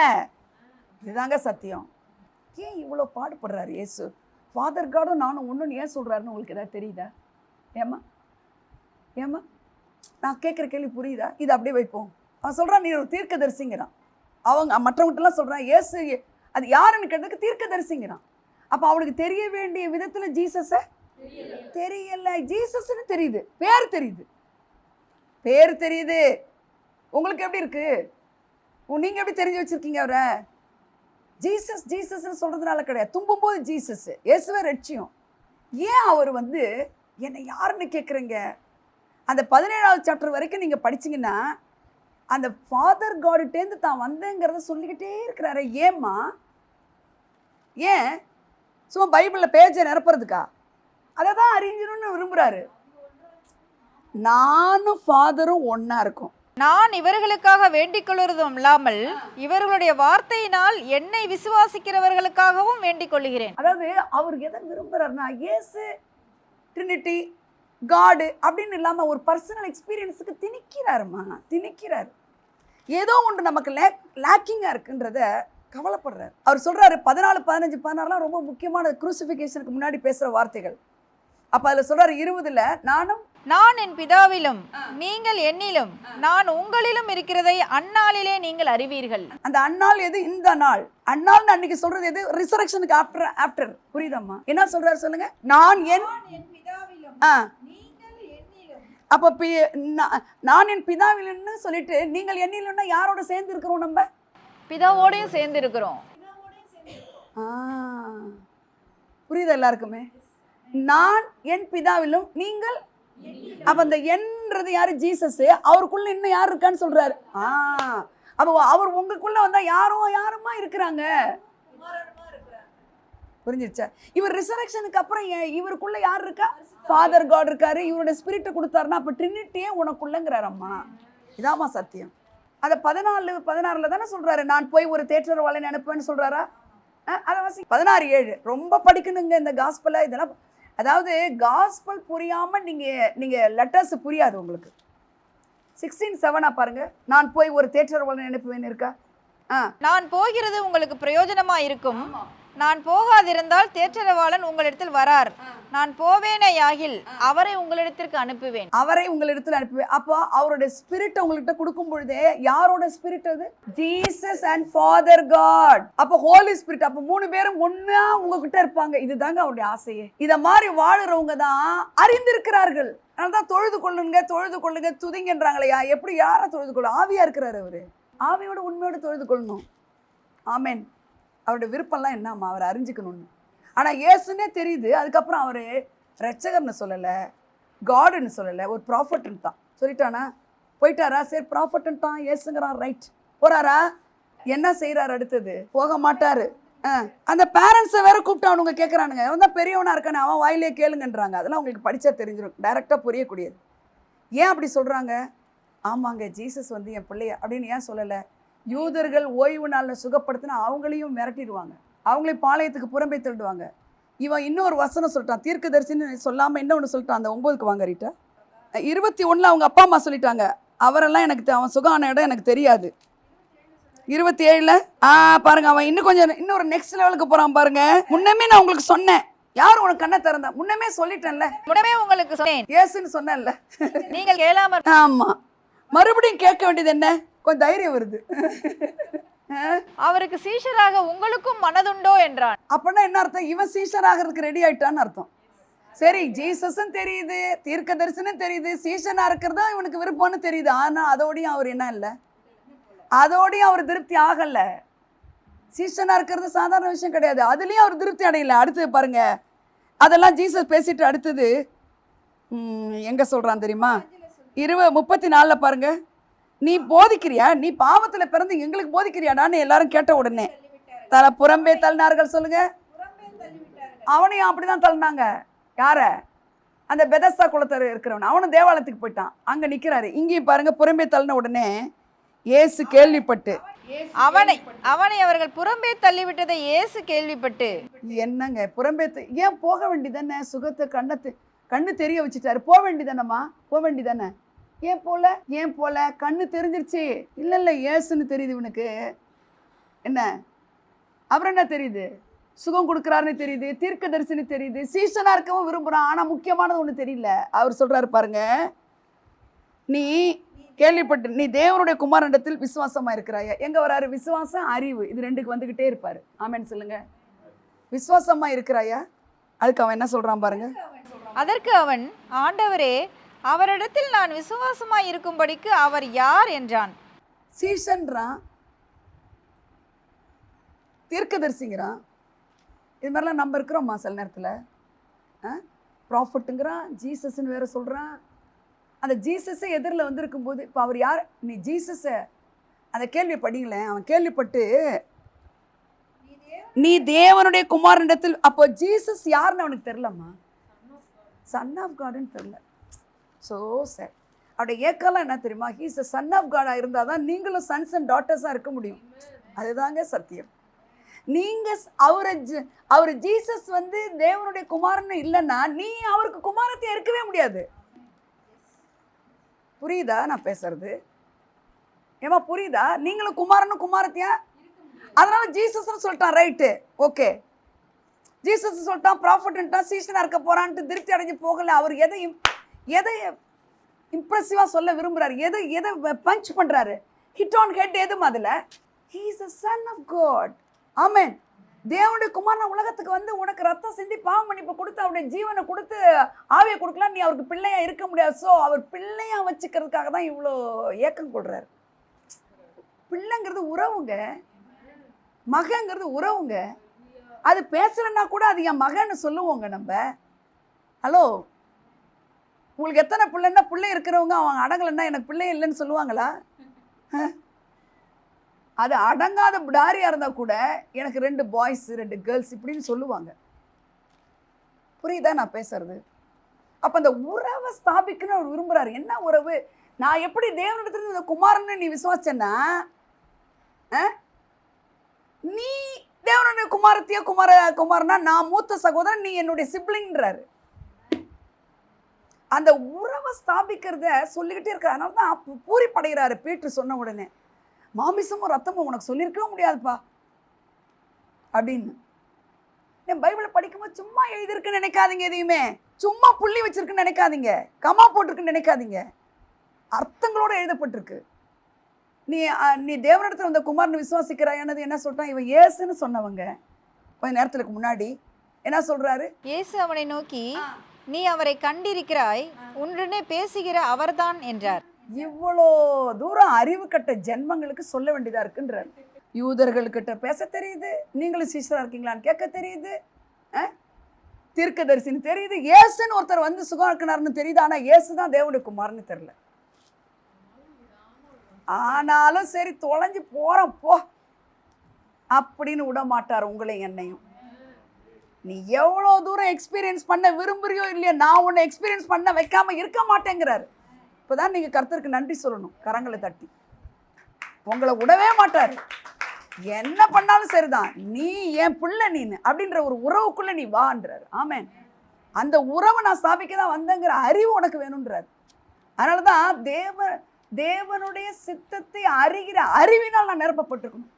இதுதாங்க சத்தியம். ஏன் இவ்வளோ பாடுபடுறாரு இயேசு? ஃபாதர் காடும் நானும் ஒன்றுன்னு ஏன் சொல்கிறாருன்னு உங்களுக்கு எதாவது தெரியுதா? ஏம்மா நான் கேட்குற கேள்வி புரியுதா? இது அப்படியே வைப்போம். அவன் சொல்கிறான் நீ ஒரு தீர்க்கதரிசிங்கிறான். அவங்க மற்றவங்கள்ட்டலாம் சொல்கிறான் இயேசு அது யாருன்னு கேட்டதுக்கு தீர்க்கதரிசிங்கிறான். அப்போ அவனுக்கு தெரிய வேண்டிய விதத்தில் ஜீசஸை தெரியல. ஜீசஸ்ன்னு தெரியுது, பேர் தெரியுது. உங்களுக்கு எப்படி இருக்கு? நீங்கள் எப்படி தெரிஞ்சு வச்சுருக்கீங்க அவரை? ஜீசஸ்ன்னு சொல்கிறதுனால கிடையாது. தும்பும் போது ஜீசஸ் இயேசுவே ரட்சியம். ஏன் அவர் வந்து என்னை யாருன்னு கேட்குறீங்க? அந்த 17வது சாப்டர் வரைக்கும் நீங்கள் படிச்சிங்கன்னா அந்த ஃபாதர் காடுட்டேருந்து தான் வந்தேங்கிறத சொல்லிக்கிட்டே இருக்கிறாரு. ஏம்மா? ஏன் சும்மா பைபிளில் பேஜை நிரப்புறதுக்கா? அதை தான் அறிஞணும்னு விரும்புகிறாரு. நானும் ஃபாதரும் ஒன்றா இருக்கும். நான் இவர்களுக்காக வேண்டிக் கொள்வதும் இல்லாமல் இவர்களுடைய வார்த்தையினால் என்னை விசுவாசிக்கிறவர்களுக்காகவும் வேண்டிக் கொள்கிறேன். அதாவது அவர் எதை விரும்புகிறாருன்னா இயேசு ட்ரினிட்டி காடு அப்படின்னு இல்லாமல் ஒரு பர்சனல் எக்ஸ்பீரியன்ஸுக்கு திணிக்கிறாரு. ஏதோ ஒன்று நமக்கு லேக்கிங்காக இருக்குன்றத கவலைப்படுறாரு. அவர் சொல்கிறாரு 14, 15, 16 ரொம்ப முக்கியமான குரூசிஃபிகேஷனுக்கு முன்னாடி பேசுகிற வார்த்தைகள். அப்போ அதில் சொல்கிறாரு 20ல் நான் என் பிதாவிலும் நீங்கள் என்னிலும் நான் உங்களிலும் இருக்கிறதை அந்நாளிலே நீங்கள் அறிவீர்கள். அந்த அந்நாள் எது? இந்த நாள். அந்நாள்னு அன்னைக்கு சொல்றது எது? ரிசரக்ஷனுக்கு ஆஃப்டர். புரியுதாம்மா? என்ன சொல்றாரு சொல்லுங்க? நான் என் அப்ப நான் என் பிதாவிலும்னு சொல்லிட்டு நீங்கள் என்னிலும்னா யாரோட சேர்ந்து இருக்கிறோம்? நம்ம பிதாவோடையும் சேர்ந்து இருக்கிறோம். புரியுதா எல்லாருக்குமே? நான் என் பிதாவிலும் நீங்கள். அப்ப அந்த என்றது யாரு? ஜீசஸ். அவருக்குள்ள இன்னும் யார் இருக்கான்னு சொல்றாரு. அப்போ அவர் உங்களுக்குள்ள வந்தா யாருமா இருக்கிறாங்க? புரிஞ்சிருச்சா? இவர் ரிசரக்ஷனுக்கு அப்புறம் இவருக்குள்ள யார் இருக்கா? ஃபாதர் காட் இருக்காரு. இவருடைய ஸ்பிரிட்டை கொடுத்தாருன்னா அப்ப ட்ரினிட்டியே உனக்குள்ளங்கிறார். அம்மா இதாமா சத்தியம். அதை 14, 16 தானே சொல்றாரு. நான் போய் ஒரு தேற்றரவாளனை அனுப்புவேன்னு சொல்றாரா? அதை வாசி 16:7. ரொம்ப படிக்கணுங்க இந்த காஸ்பலை. இதெல்லாம் அதாவது காஸ்பல் புரியாம நீங்க லெட்டர்ஸ் புரியாது உங்களுக்கு. 16:7 பாருங்க. நான் போய் ஒரு தேற்றரவாளனை அனுப்புவேன்னு இருக்கா? நான் போகிறது உங்களுக்கு பிரயோஜனமா இருக்கும். நான் போகாதிருந்தால் தேற்றரவாளன் உங்களிடத்தில் வரார். நான் போவேனேயாகில் அவரை உங்களிடத்திற்கு அனுப்புவேன். அவரை உங்களிடத்தில் அனுப்புவேன். அப்போ அவருடைய ஸ்பிரிட் உங்கள்கிட்ட கொடுக்கும் பொழுதே யாரோட ஸ்பிரிட் அது? Jesus and father God. அப்போ ஹோலி ஸ்பிரிட். அப்போ 3 பேரும் ஒண்ணா உங்ககிட்ட இருப்பாங்க. இதுதாங்க அவருடைய ஆசையே. இத மாதிரி வாழுறவங்க தான் அறிந்திருக்கிறார்கள். அதனால்தான் தொழுது கொள்ளுங்க துதிங்கன்றாங்களையா. எப்படி யாரை தொழுது கொள்ள? ஆவியா இருக்கிறாரு அவரு. ஆவியோட உண்மையோட தொழுது கொள்ளணும். ஆமென். அவருடைய விருப்பம்லாம் என்னம்மா? அவரை அறிஞ்சிக்கணும்னு. ஆனால் இயேசுன்னே தெரியுது. அதுக்கப்புறம் அவர் ரட்சகர்னு சொல்லலை, காடுன்னு சொல்லலை, ஒரு ப்ராஃபட்னு தான் சொல்லிட்டானா. போயிட்டாரா? சரி ப்ராஃபட்ன்ட்டான், இயேசுங்கிறான், ரைட். போகிறாரா? என்ன செய்கிறார்? அடுத்தது போக மாட்டார். அந்த பேரண்ட்ஸை வேற கூப்பிட்டு அவனுங்க கேட்குறானுங்க. அவன் தான் பெரியவனா இருக்கானே, அவன் வாயிலே கேளுங்கன்றாங்க. அதெல்லாம் உங்களுக்கு படித்தா தெரிஞ்சிடும், டைரெக்டாக புரியக்கூடியது. ஏன் அப்படி சொல்கிறாங்க? ஆமாங்க, ஜீசஸ் வந்து என் பிள்ளைய அப்படின்னு ஏன் சொல்லலை? யூதர்கள் ஓய்வு நாளில் சுகப்படுத்தினா அவங்களையும் மிரட்டிடுவாங்க, அவங்களையும் பாளையத்துக்கு புறம்பே தள்ளிடுவாங்க. இவன் இன்னொரு வசனம் சொல்லிட்டான், தீர்க்கதரிசின்னு சொல்லாமல் இன்னொன்று சொல்லிட்டான். அந்த 9க்கு வாங்க ரீட்டா. 21 அவங்க அப்பா அம்மா சொல்லிட்டாங்க, அவரெல்லாம் எனக்கு அவன் சுகான இடம் எனக்கு தெரியாது. 27 பாருங்க, அவன் இன்னொரு நெக்ஸ்ட் லெவலுக்கு போகிறான் பாருங்க. முன்னமே நான் உங்களுக்கு சொன்னேன், யாரும் உனக்கு கண்ணை திறந்தா? முன்னமே சொல்லிட்டேன்ல, முன்னமே உங்களுக்கு சொன்னேன், ஏசுன்னு சொன்னேன்ல, நீங்கள் கேளாம. ஆமா, மறுபடியும் கேட்க வேண்டியது என்ன? கொஞ்சம் தைரியம் வருது. அவருக்கு சீஷராக உங்களுக்கும் மனதுண்டோ என்றான். அப்படின்னா என்ன அர்த்தம்? இவன் சீஷர் ஆகிறதுக்கு ரெடி ஆயிட்டான்னு அர்த்தம். சரி, ஜீசஸும் தெரியுது, தீர்க்க தரிசனம் தெரியுது, சீஷனா இருக்கிறதா இவனுக்கு விருப்பம்னு தெரியுது. ஆனா அதோடையும் அவர் என்ன இல்லை, அதோடையும் அவர் திருப்தி ஆகல. சீஷனா இருக்கிறது சாதாரண விஷயம் கிடையாது, அதுலயும் அவர் திருப்தி அடையல. அடுத்தது பாருங்க, அதெல்லாம் ஜீசஸ் பேசிட்டு அடுத்தது எங்க சொல்றான் தெரியுமா? 34 பாருங்க. நீ போதிக்கிறியா? நீ பாவத்தில் பிறந்து எங்களுக்கு போதிக்கிறியாடான்னு எல்லாரும் கேட்ட உடனே புறம்பே தள்ளினார்கள். சொல்லுங்க. அவனையும் அப்படிதான் தள்ளினாங்க. யார? அந்த பெதஸ்தா குளத்தர் இருக்கிறவன். அவனும் தேவாலயத்துக்கு போயிட்டான், அங்க நிக்கிறாரு. இங்கேயும் பாருங்க, புறம்பே தள்ளின உடனே இயேசு கேள்விப்பட்டு, அவனை அவர்கள் புறம்பே தள்ளிவிட்டதை இயேசு கேள்விப்பட்டு, என்னங்க புறம்பே ஏன் போக வேண்டியதானே? சுகத்தை கண்ணு தெரிய வச்சுட்டாரு, போக வேண்டியதானம்மா, போக வேண்டியதானே? ஏன் போல? கண்ணு தெரிஞ்சிருச்சு. இல்ல இயேசுன்னு தெரியுது இவனுக்கு. என்ன அப்புறம் என்ன தெரியுது? சுகம் கொடுக்குறாருன்னு தெரியுது, தீர்க்க தரிசனி தெரியுது, சீசனா இருக்கவும் விரும்புறான். ஆனா முக்கியமானது ஒண்ணு தெரியல. அவர் சொல்றாரு பாருங்க, நீ கேள்விப்பட்டு நீ தேவனுடைய குமாரனிடத்தில் விசுவாசமா இருக்கிறாயா. எங்க வராரு? விசுவாசம், அறிவு, இது ரெண்டுக்கு வந்துகிட்டே இருப்பாரு. ஆமென் சொல்லுங்க. விசுவாசமா இருக்கிறாயா? அதுக்கு அவன் என்ன சொல்றான் பாருங்க. அதற்கு அவன், ஆண்டவரே, அவரிடத்தில் நான் விசுவாசமா இருக்கும்படிக்கு அவர் யார் என்றான். சீசன்றான், தீர்க்கதரிசிங்கிறான். இது மாதிரிலாம் நம்ம இருக்கிறோம்மா சில நேரத்தில். ப்ராஃபட்டுங்கிறான், ஜீசஸ்ன்னு வேற சொல்கிறான். அந்த ஜீசஸை எதிரில் வந்திருக்கும் போது இப்போ அவர் யார்? நீ ஜீசஸை அந்த கேள்வியை படிங்களேன். அவன் கேள்விப்பட்டு நீ தேவனுடைய குமாரனிடத்தில், அப்போ ஜீசஸ் யாருன்னு அவனுக்கு தெரிலம்மா, சன் ஆஃப் காடுன்னு தெரில. ஸோ சார், அவருடைய ஏக்கெல்லாம் என்ன தெரியுமா? ஹீஸ் அ சன் ஆஃப் காடாக இருந்தால் தான் நீங்களும் சன்ஸ் அண்ட் டாட்டர்ஸாக இருக்க முடியும். அதுதாங்க சத்தியம். நீங்கள் அவர் ஜீசஸ் வந்து தேவனுடைய குமாரன்னு இல்லைன்னா நீ அவருக்கு குமாரத்தை இருக்கவே முடியாது. புரியுதா நான் பேசுறது? ஏமா புரியுதா? நீங்களும் குமாரத்தையா? அதனால ஜீசஸ்ன்னு சொல்லிட்டான், ரைட்டு, ஓகே. ஜீசஸ் சொல்லிட்டான், ப்ராஃபட்ன்ட்டான், சீசனாக இருக்க போறான்ட்டு திருப்தி அடைஞ்சு போகல. அவர் எதை இம்ப்ரெசிவாக சொல்ல விரும்புகிறாரு, எதை பஞ்ச் பண்ணுறாரு, ஹிட் ஆன் ஹெட் எதுவும் அதில். He is a son of God. ஆமென். தேவனுடைய குமாரன் உலகத்துக்கு வந்து உனக்கு ரத்தம் சிந்தி பாவ மன்னிப்பு கொடுத்து அவருடைய ஜீவனை கொடுத்து ஆவியை கொடுக்கலாம், நீ அவருக்கு பிள்ளையா இருக்க முடியாது. ஸோ அவர் பிள்ளையா வச்சுக்கிறதுக்காக தான் இவ்வளோ ஏக்கம் கொள்றாரு. பிள்ளைங்கிறது உறவுங்க, மகங்கிறது உறவுங்க. அது பேசலைன்னா கூட அது என் மகன்னு சொல்லுவோங்க நம்ம. ஹலோ, உங்களுக்கு எத்தனை பிள்ளைன்னா பிள்ளை இருக்கிறவங்க அவங்க அடங்கலைன்னா எனக்கு பிள்ளை இல்லைன்னு சொல்லுவாங்களா? அது அடங்காத பிடாரியாக இருந்தால் கூட எனக்கு 2 பாய்ஸ் 2 கேர்ள்ஸ் இப்படின்னு சொல்லுவாங்க. புரியுதா நான் பேசுறது? அப்போ அந்த உறவை ஸ்தாபிக்கணும்னு அவர் விரும்புகிறாரு. என்ன உறவு? நான் எப்படி தேவனிடத்துல இந்த குமாரன்னு நீ விசுவாசன்னா, நீ தேவனுடைய குமாரனா, நான் மூத்த சகோதரன், நீ என்னுடைய சிப்ளிங்ன்றாரு. அந்த உறவை ஸ்தாபிக்கிறத சொல்லிக்கிட்டே இருக்க. அதனால தான் பூரிப்படைகிறாரு பீட்டர் சொன்ன உடனே, மாமிசமும் ரத்தமும் உனக்கு சொல்லியிருக்கவே முடியாதுப்பா அப்படின்னு. என் பைபிளை படிக்கும்போது சும்மா எழுதி எழுதியிருக்குன்னு நினைக்காதீங்க. எதையுமே சும்மா புள்ளி வச்சிருக்குன்னு நினைக்காதீங்க, கமா போட்டிருக்குன்னு நினைக்காதீங்க. அர்த்தங்களோட எழுதப்பட்டிருக்கு. நீ தேவனிடத்தில் வந்த குமாரன் விசுவாசிக்கிறாயானது என்ன சொல்றான்? இவன் இயேசுன்னு சொன்னவங்க கொஞ்ச நேரத்துக்கு முன்னாடி என்ன சொல்றாரு? இயேசு அவனை நோக்கி, நீ அவரை கண்டிருக்கிறாய், உன்னுடனே பேசுகிற அவர்தான் என்றார். இவ்வளோ தூரம் அறிவு கட்ட ஜென்மங்களுக்கு சொல்ல வேண்டியதா இருக்குன்றார். யூதர்கள்கிட்ட பேச தெரியுது, நீங்களும் சீஷரா இருக்கீங்களான்னு கேட்க தெரியுது, தீர்க்கதரிசின்னு தெரியுது, இயேசுன்னு ஒருத்தர் வந்து சுகம் இருக்கிறாருன்னு தெரியுது. ஆனா இயேசுதான் தேவனுடைய குமாரன்னு தெரியல. ஆனாலும் சரி தொலைஞ்சு போறோம் போ அப்படின்னு விட மாட்டார் உங்களை என்னையும். நீ எவ்வளோ தூரம் எக்ஸ்பீரியன்ஸ் பண்ண விரும்புறியோ இல்லையோ, நான் உன்னை எக்ஸ்பீரியன்ஸ் பண்ண வைக்காம இருக்க மாட்டேங்கிறாரு. இப்போதான் நீங்கள் கர்த்தருக்கு நன்றி சொல்லணும், கரங்களை தட்டி. உங்களை விடவே மாட்டார். என்ன பண்ணாலும் சரிதான், நீ என் பிள்ளை நீன்னு அப்படின்ற ஒரு உறவுக்குள்ள நீ வான்றார். ஆமேன். அந்த உறவை நான் ஸ்தாபிக்க தான் வந்தேங்கிற அறிவு உனக்கு வேணும்ன்றார். அதனால தான் தேவனுடைய சித்தத்தை அறிகிற அறிவினால் நான் நிரப்பப்பட்டிருக்கணும்.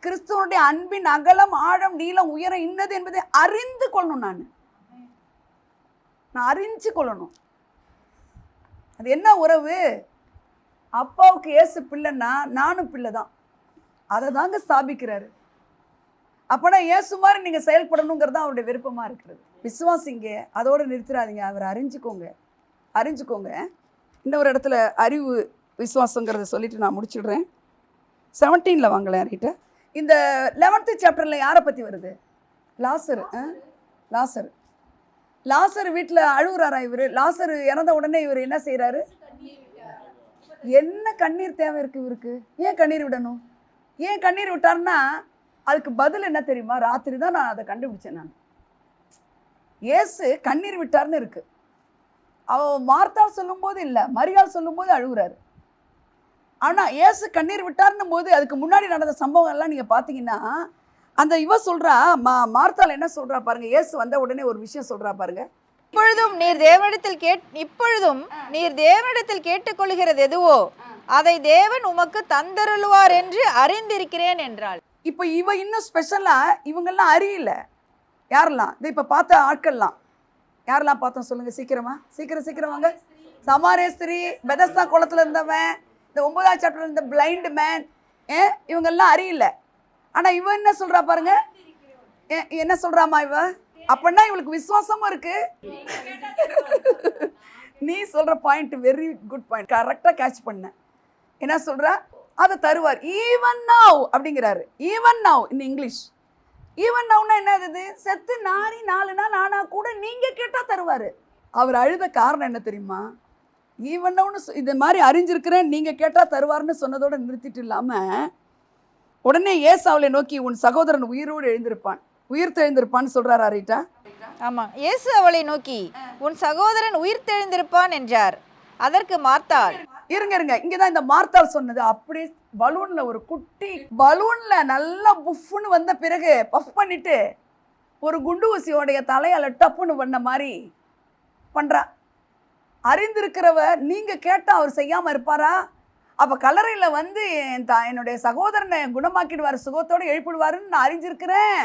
கிறிஸ்துவனுடைய அன்பின் அகலம் ஆழம் நீளம் உயரம் இன்னது என்பதை அறிந்து கொள்ளணும். நான் அறிஞ்சு கொள்ளணும். அது என்ன உறவு? அப்பாவுக்கு இயேசு பிள்ளைன்னா நானும் பிள்ளை தான். அதை தாங்க ஸ்தாபிக்கிறாரு. அப்போனா இயேசு மாதிரி நீங்கள் செயல்படணுங்கிறது அவருடைய விருப்பமாக இருக்கிறது. விசுவாசிங்க, அதோடு நிறுத்திடாதீங்க, அவரை அறிஞ்சுக்கோங்க. இன்னொரு இடத்துல அறிவு விசுவாசங்கிறத சொல்லிட்டு நான் முடிச்சிடுறேன். 17 வாங்கலாம் யார்கிட்ட. இந்த 11th சாப்டரில் யாரை பற்றி வருது? லாசர் வீட்டில் அழுகுறாரா இவர்? லாசர் இறந்த உடனே இவர் என்ன செய்கிறாரு? என்ன கண்ணீர் தேவை இருக்குது இவருக்கு? ஏன் கண்ணீர் விடணும்? ஏன் கண்ணீர் விட்டார்னா அதுக்கு பதில் என்ன தெரியுமா? ராத்திரி தான் நான் அதை கண்டுபிடிச்சேன். நான் இயேசு கண்ணீர் விட்டார்னு இருக்கு. மார்த்தாள் சொல்லும்போது இல்லை, மரியாள் சொல்லும்போது அழுகுறாரு. ஆனால் இயேசு கண்ணீர் விட்டார்னும் போது அதுக்கு முன்னாடி நடந்த சம்பவம் எல்லாம் நீங்கள் பார்த்தீங்கன்னா, அந்த இவ சொல்கிறா, மார்த்தாள் என்ன சொல்கிறா பாருங்க. இயேசு வந்த உடனே ஒரு விஷயம் சொல்கிறா பாருங்க. இப்பொழுதும் நீர் தேவனிடத்தில் கேட்டுக்கொள்கிறது எதுவோ அதை தேவன் உமக்கு தந்தருளுவார் என்று அறிந்திருக்கிறேன் என்றாள். இப்போ இவ இன்னும் ஸ்பெஷலாக இவங்கெல்லாம் அறியல. யாரெல்லாம்? இது இப்போ பார்த்த ஆட்கள்லாம் யாரெல்லாம் பார்த்தோம் சொல்லுங்கள்? சீக்கிரம் வாங்க. சமாரிய ஸ்திரீ, பெதஸ்தா குளத்தில் இருந்தவன், இந்த 9ஆம் சாப்டர்ல இருந்த பிளைண்ட் மேன், இவங்கெல்லாம் அறியல. ஆனால் இவன் என்ன சொல்கிறா பாருங்க. என்ன சொல்கிறாமா இவ? அப்படின்னா இவளுக்கு விசுவாசமும் இருக்கு. நீ சொல்கிற பாயிண்ட் வெரி குட் பாயிண்ட், கரெக்டாக கேட்ச் பண்ண. என்ன சொல்கிறா? அதை தருவார். ஈவன் நவ் அப்படிங்கிறாரு. Even now in English. Even நவ்னா என்னது? செத்து நாரி 4 நாள் ஆனால் கூட நீங்கள் கேட்டால் தருவார். அவர் அழுத காரணம் என்ன தெரியுமா? ஈவன் நவ்னு இது மாதிரி அறிஞ்சிருக்கிறேன், நீங்கள் கேட்டால் தருவார்னு சொன்னதோடு நிறுத்திட்டு இல்லாமல் உடனே இயேசு அவளை நோக்கி, உன் சகோதரன் உயிரோடு உயிர்த்தெழுந்திருப்பான்னு சொல்கிறாரா ரீட்டா? ஆமாம். இயேசு அவளை நோக்கி, உன் சகோதரன் உயிர்த்தெழுந்திருப்பான் என்றார். அதற்கு மார்த்தாள், இருங்க இங்கே தான் இந்த மார்த்தாள் சொன்னது. அப்படி பலூனில் ஒரு குட்டி பலூனில் நல்லா புஃப்னு வந்த பிறகு பஃப் பண்ணிட்டு ஒரு குண்டு ஊசியோடைய தலையால் டப்புன்னு பண்ண மாதிரி பண்ணுறா. அறிந்திருக்கிறவ நீங்கள் கேட்டால் அவர் செய்யாமல் இருப்பாரா? அப்போ கல்லறையில் வந்து என்னுடைய சகோதரனை குணமாக்கிடுவார், சுகத்தோடு எழுப்பிடுவாருன்னு நான் அறிஞ்சிருக்கிறேன்.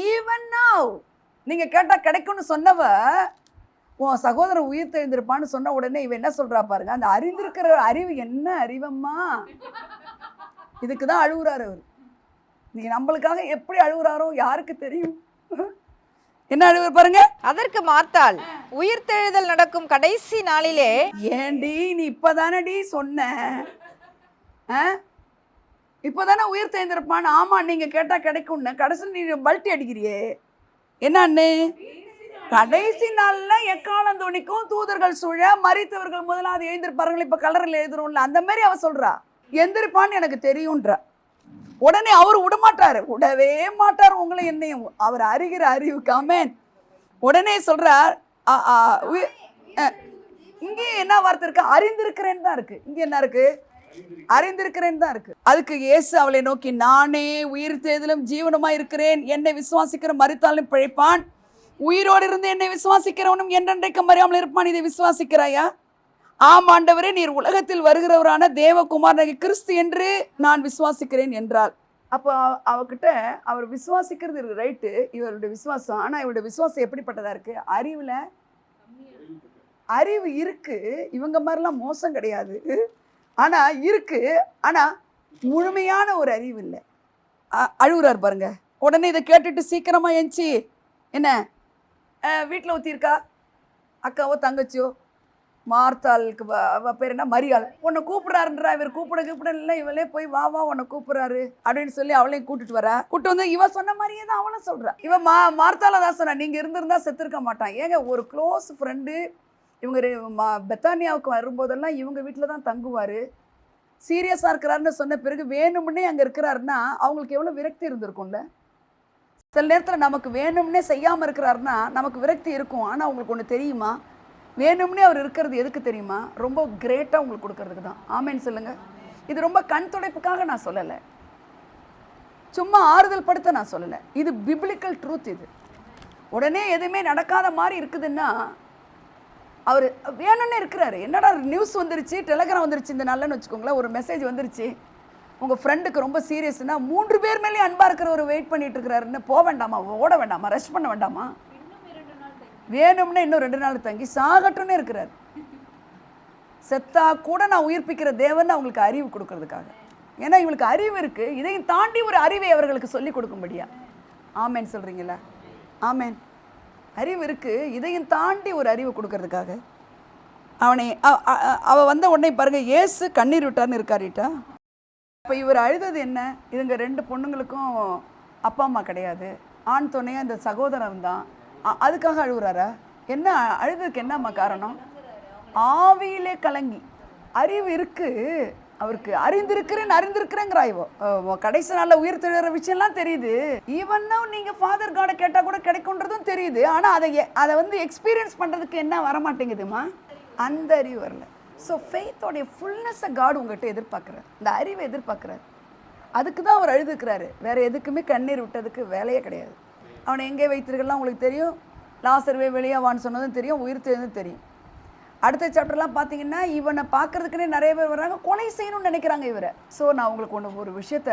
ஈவன் நவ் நீங்கள் கேட்டால் கிடைக்கும்னு சொன்னவ உன் சகோதரன் உயிர் தெழுந்திருப்பான்னு சொன்ன உடனே இவன் என்ன சொல்கிறா பாருங்க. அந்த அறிந்திருக்கிற அறிவு என்ன அறிவம்மா? இதுக்கு தான் அழுகுறாரு அவர். நீங்கள் நம்மளுக்காக எப்படி அழுகுறாரோ யாருக்கு தெரியும். என்ன அழுகுற பாருங்க. அதற்கு மார்த்தாள், உயிர்த்தெழுதல் நடக்கும் கடைசி நாளிலே. ஏண்டி நீ இப்போதானடி சொன்ன, இப்போதானே உயிர் தெழுந்திருப்பான்னு. ஆமாம் நீங்கள் கேட்டால் கிடைக்கும்னு. கடைசியில் நீ பல்ட்டி அடிக்கிறியே என்னன்னு? கடைசி நாளில் எக்காலம் துணிக்கும், தூதர்கள் சூழ, மரித்தவர்கள் முதலாவது எழுந்திருப்பார்கள். இப்போ கலரில் எழுதுறோம்ல, அந்த மாதிரி அவ சொல்கிறா. எந்திருப்பான்னு எனக்கு தெரியும்ன்றா. உடனே அவர் விடவே மாட்டார் உங்களை என்னையும். அவர் அறிகிற அறிவுக்கு. ஆமென். உடனே சொல்கிறார், இங்கே என்ன வார்த்தை இருக்கு? அறிந்திருக்கிறேன்னு தான் இருக்கு. இங்கே என்ன இருக்கு? அறிந்திருக்கிறேன்னு தான் இருக்கு. அதுக்கு இயேசு அவளை நோக்கி, நானே உயிர் தேதிலும் ஜீவனமாக இருக்கிறேன். என்னை விசுவாசிக்கிற மரித்தாலும் பிழைப்பான், உயிரோடு இருந்து என்னை விசுவாசிக்கிறவனும் என்றென்றைக்கு மறியாமல் இருப்பான். இதை விசுவாசிக்கிறாயா? ஆம் ஆண்டவரே, நீர் உலகத்தில் வருகிறவரான தேவகுமாரனாகிய கிறிஸ்து என்று நான் விசுவாசிக்கிறேன் என்றாள். அப்போ அவகிட்ட அவர் விசுவாசிக்கிறது ரைட்டு, இவருடைய விசுவாசம். ஆனால் இவருடைய விசுவாசம் எப்படிப்பட்டதாக இருக்குது? அறிவு இருக்கு, இவங்க மாதிரிலாம் மோசம் கிடையாது, ஆனால் இருக்கு, ஆனால் முழுமையான ஒரு அறிவு இல்லை. அழுகுறார் பாருங்க. உடனே இதை கேட்டுட்டு சீக்கிரமாக எஞ்சி என்ன வீட்டில் ஊற்றிருக்கா அக்காவோ தங்கச்சியோ, மார்த்தாளுக்கு பேர் என்ன, மரியாள், உன்னை கூப்பிட்றாருன்றா. இவர் கூப்பிட இல்லை, இவளே போய் வா வா உன்னை கூப்பிட்றாரு அப்படின்னு சொல்லி அவளையும் கூட்டிட்டு வரா. கூப்பிட்டு வந்து இவ சொன்ன மாதிரியே தான் அவளும் சொல்றா. இவன் மார்த்தால தான் சொன்னா, நீங்க இருந்திருந்தா செத்துருக்க மாட்டான். ஏங்க, ஒரு க்ளோஸ் ஃப்ரெண்டு இவங்க பெத்தானியாவுக்கு வரும்போதெல்லாம் இவங்க வீட்டில் தான் தங்குவார். சீரியஸாக இருக்கிறாருன்னு சொன்ன பிறகு வேணும்னே அங்கே இருக்கிறாருன்னா அவங்களுக்கு எவ்வளோ விரக்தி இருந்திருக்கும்ல. சில நேரத்தில் நமக்கு வேணும்னே செய்யாமல் இருக்கிறாருன்னா நமக்கு விரக்தி இருக்கும். ஆனால் உங்களுக்கு ஒன்று தெரியுமா, வேணும்னே அவர் இருக்கிறது எதுக்கு தெரியுமா? ரொம்ப கிரேட்டாக உங்களுக்கு கொடுக்கறதுக்கு தான். ஆமேன்னு சொல்லுங்கள். இது ரொம்ப கண் துடைப்புக்காக நான் சொல்லலை, சும்மா ஆறுதல் படுத்த நான் சொல்லலை. இது பிப்ளிக்கல் ட்ரூத். இது உடனே எதுவுமே நடக்காத மாதிரி இருக்குதுன்னா அவர் வேணும்னே இருக்கிறாரு. என்னடா நியூஸ் வந்துருச்சு, டெலகிராம் வந்துருச்சு இந்த நல்லன்னு வச்சுக்கோங்களேன், ஒரு மெசேஜ் வந்துருச்சு, உங்கள் ஃப்ரெண்டுக்கு ரொம்ப சீரியஸ்னா 3 பேர் மேலேயும் அன்பாக இருக்கிறவர் வெயிட் பண்ணிட்டு இருக்கிறாருன்னு போக வேண்டாமா, ஓட வேண்டாமா, ரஷ் பண்ண வேண்டாமா? வேணும்னே இன்னும் 2 நாள் தங்கி சாகட்டும்னே இருக்கிறார். செத்தா கூட நான் உயிர்ப்பிக்கிற தேவன் அவங்களுக்கு அறிவு கொடுக்கறதுக்காக. ஏன்னா இவங்களுக்கு அறிவு இருக்கு, இதையும் தாண்டி ஒரு அறிவை அவர்களுக்கு சொல்லி கொடுக்கும்படியா. ஆமேன் சொல்றீங்களா? ஆமேன். அறிவு இருக்கு, இதையும் தாண்டி ஒரு அறிவு கொடுக்கறதுக்காக. அவ வந்த உடனே பாருங்க, இயேசு கண்ணீர் விட்டார்னு இருக்காரிட்டா. இப்போ இவர் அழுதது என்ன? இதுங்க 2 பொண்ணுங்களுக்கும் அப்பா அம்மா கிடையாது, ஆண் துணையாக இந்த சகோதரன் தான், அதுக்காக அழுகுறாரா? என்ன அழுதுக்கு என்னம்மா காரணம்? ஆவியிலே கலங்கி. அறிவு இருக்கு அவருக்கு, அறிந்திருக்கிறேங்கிறா. இவோ கடைசி நாளில் உயிர் தெழுகிற விஷயம்லாம் தெரியுது. ஈவன்னா நீங்கள் ஃபாதர் காடை கேட்டால் கூட கிடைக்கும்ன்றதும் தெரியுது. ஆனால் அதை வந்து எக்ஸ்பீரியன்ஸ் பண்ணுறதுக்கு என்ன வரமாட்டேங்குதுமா? அந்த அறிவு வரல. ஸோ ஃபெய்த்தோடைய ஃபுல்னஸை காட் உங்கள்கிட்ட எதிர்பார்க்குறாரு, இந்த அறிவை எதிர்பார்க்குறாரு. அதுக்கு தான் அவர் அழுதுக்கிறாரு. வேறு எதுக்குமே கண்ணீர் விட்டதுக்கு வேலையே கிடையாது. அவனை எங்கே வைத்திருக்கலாம் உங்களுக்கு தெரியும், லாசர்வே வெளியாவான்னு சொன்னதும் தெரியும், உயிர் தெரிஞ்சதும் தெரியும். அடுத்த சாப்டர்லாம் பார்த்தீங்கன்னா இவனை பார்க்கறதுக்குன்னே நிறைய பேர் வர்றாங்க, கொலை செய்யணும்னு நினைக்கிறாங்க இவரை. ஸோ நான் உங்களுக்கு ஒரு விஷயத்த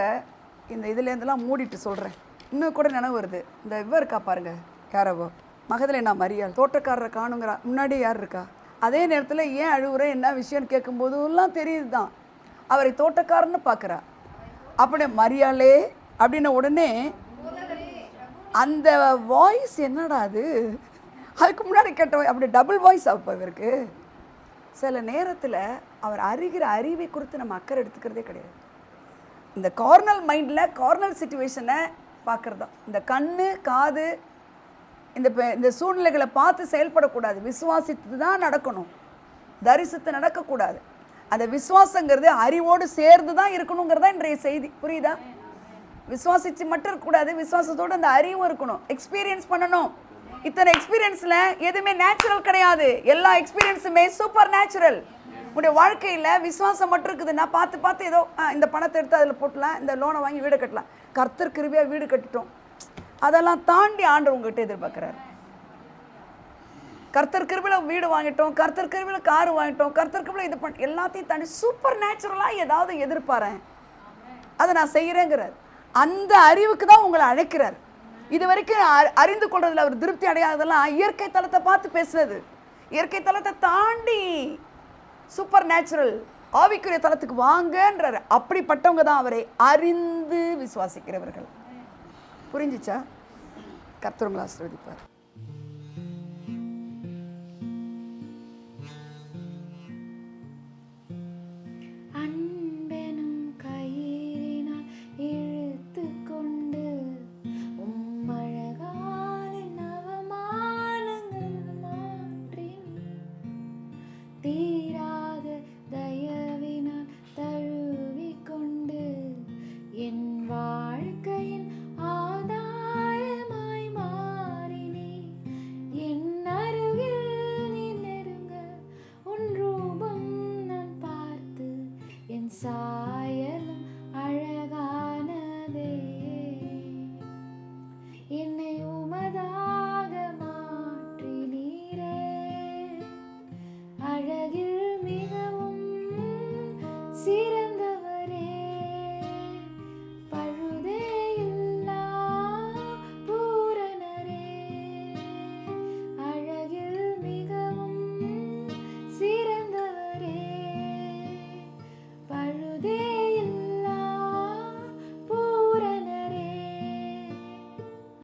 இந்த இதுலேருந்துலாம் மூடிட்டு சொல்கிறேன். இன்னும் கூட நினைவு வருது. இந்த இவ இருக்கா பாருங்க, யாரவோ மகதலேனா மரியாள், தோட்டக்காரரை காணுங்கிறா. முன்னாடி யார் இருக்கா? அதே நேரத்தில் ஏன் அழுகுறேன் என்ன விஷயம்னு கேட்கும்போதுலாம் தெரியுது தான் அவரை தோட்டக்காரன்னு பார்க்குறா. அப்படி மரியாளே அப்படின்ன உடனே அந்த வாய்ஸ் என்னடா அது, அதுக்கு முன்னாடி கேட்ட அப்படி டபுள் வாய்ஸ் அப்போ இவருக்கு. சில நேரத்தில் அவர் அறிகிற அறிவை குறித்து நம்ம அக்கறை எடுத்துக்கிறதே கிடையாது. இந்த கார்னல் மைண்டில் கார்னல் சிச்சுவேஷனை பார்க்குறது தான். இந்த கண்ணு காது இந்த சூழ்நிலைகளை பார்த்து செயல்படக்கூடாது. விசுவாசித்து தான் நடக்கணும், தரிசித்து நடக்கக்கூடாது. அந்த விசுவாசங்கிறது அறிவோடு சேர்ந்து தான் இருக்கணுங்கிறதா இன்றைய செய்தி. புரியுதா? விசுவாசித்து மட்டும் இருக்கக்கூடாது, விசுவாசத்தோடு அந்த அறிவும் இருக்கணும், எக்ஸ்பீரியன்ஸ் பண்ணணும். இத்தனை எக்ஸ்பீரியன்ஸில் எதுவுமே நேச்சுரல் கிடையாது, எல்லா எக்ஸ்பீரியன்ஸுமே சூப்பர் நேச்சுரல். உங்களுடைய வாழ்க்கையில் விசுவாசம் மட்டும் இருக்குதுன்னா பார்த்து ஏதோ இந்த பணத்தை எடுத்து அதில் போட்டலாம், இந்த லோனை வாங்கி வீடு கட்டலாம், கர்த்தர் கிருபையாக வீடு கட்டிட்டோம். அதெல்லாம் தாண்டி ஆண்டவர் உங்கள்கிட்ட எதிர்பார்க்குறாரு. கர்த்தர் கிருபையில் வீடு வாங்கிட்டோம், கர்த்தர் கிருபையில் கார் வாங்கிட்டோம், கர்த்தர் கிருபையில் இது பண்ண எல்லாத்தையும் தாண்டி சூப்பர் நேச்சுரலாக ஏதாவது எதிர்பாரேன், அதை நான் செய்கிறேங்கிறார். அந்த அறிவுக்கு தான் உங்களை அழைக்கிறார். இது வரைக்கும் அறிந்து கொள்றதுல அவர் திருப்தி அடையாததெல்லாம் இயற்கை தளத்தை பார்த்து பேசுறது. இயற்கை தளத்தை தாண்டி சூப்பர் நேச்சுரல் ஆவிக்குரிய தளத்துக்கு வாங்கன்றார். அப்படிப்பட்டவங்க தான் அவரை அறிந்து விசுவாசிக்கிறவர்கள். புரிஞ்சிச்சா? கர்த்தர் உங்களை ஆசீர்வதிப்பார்.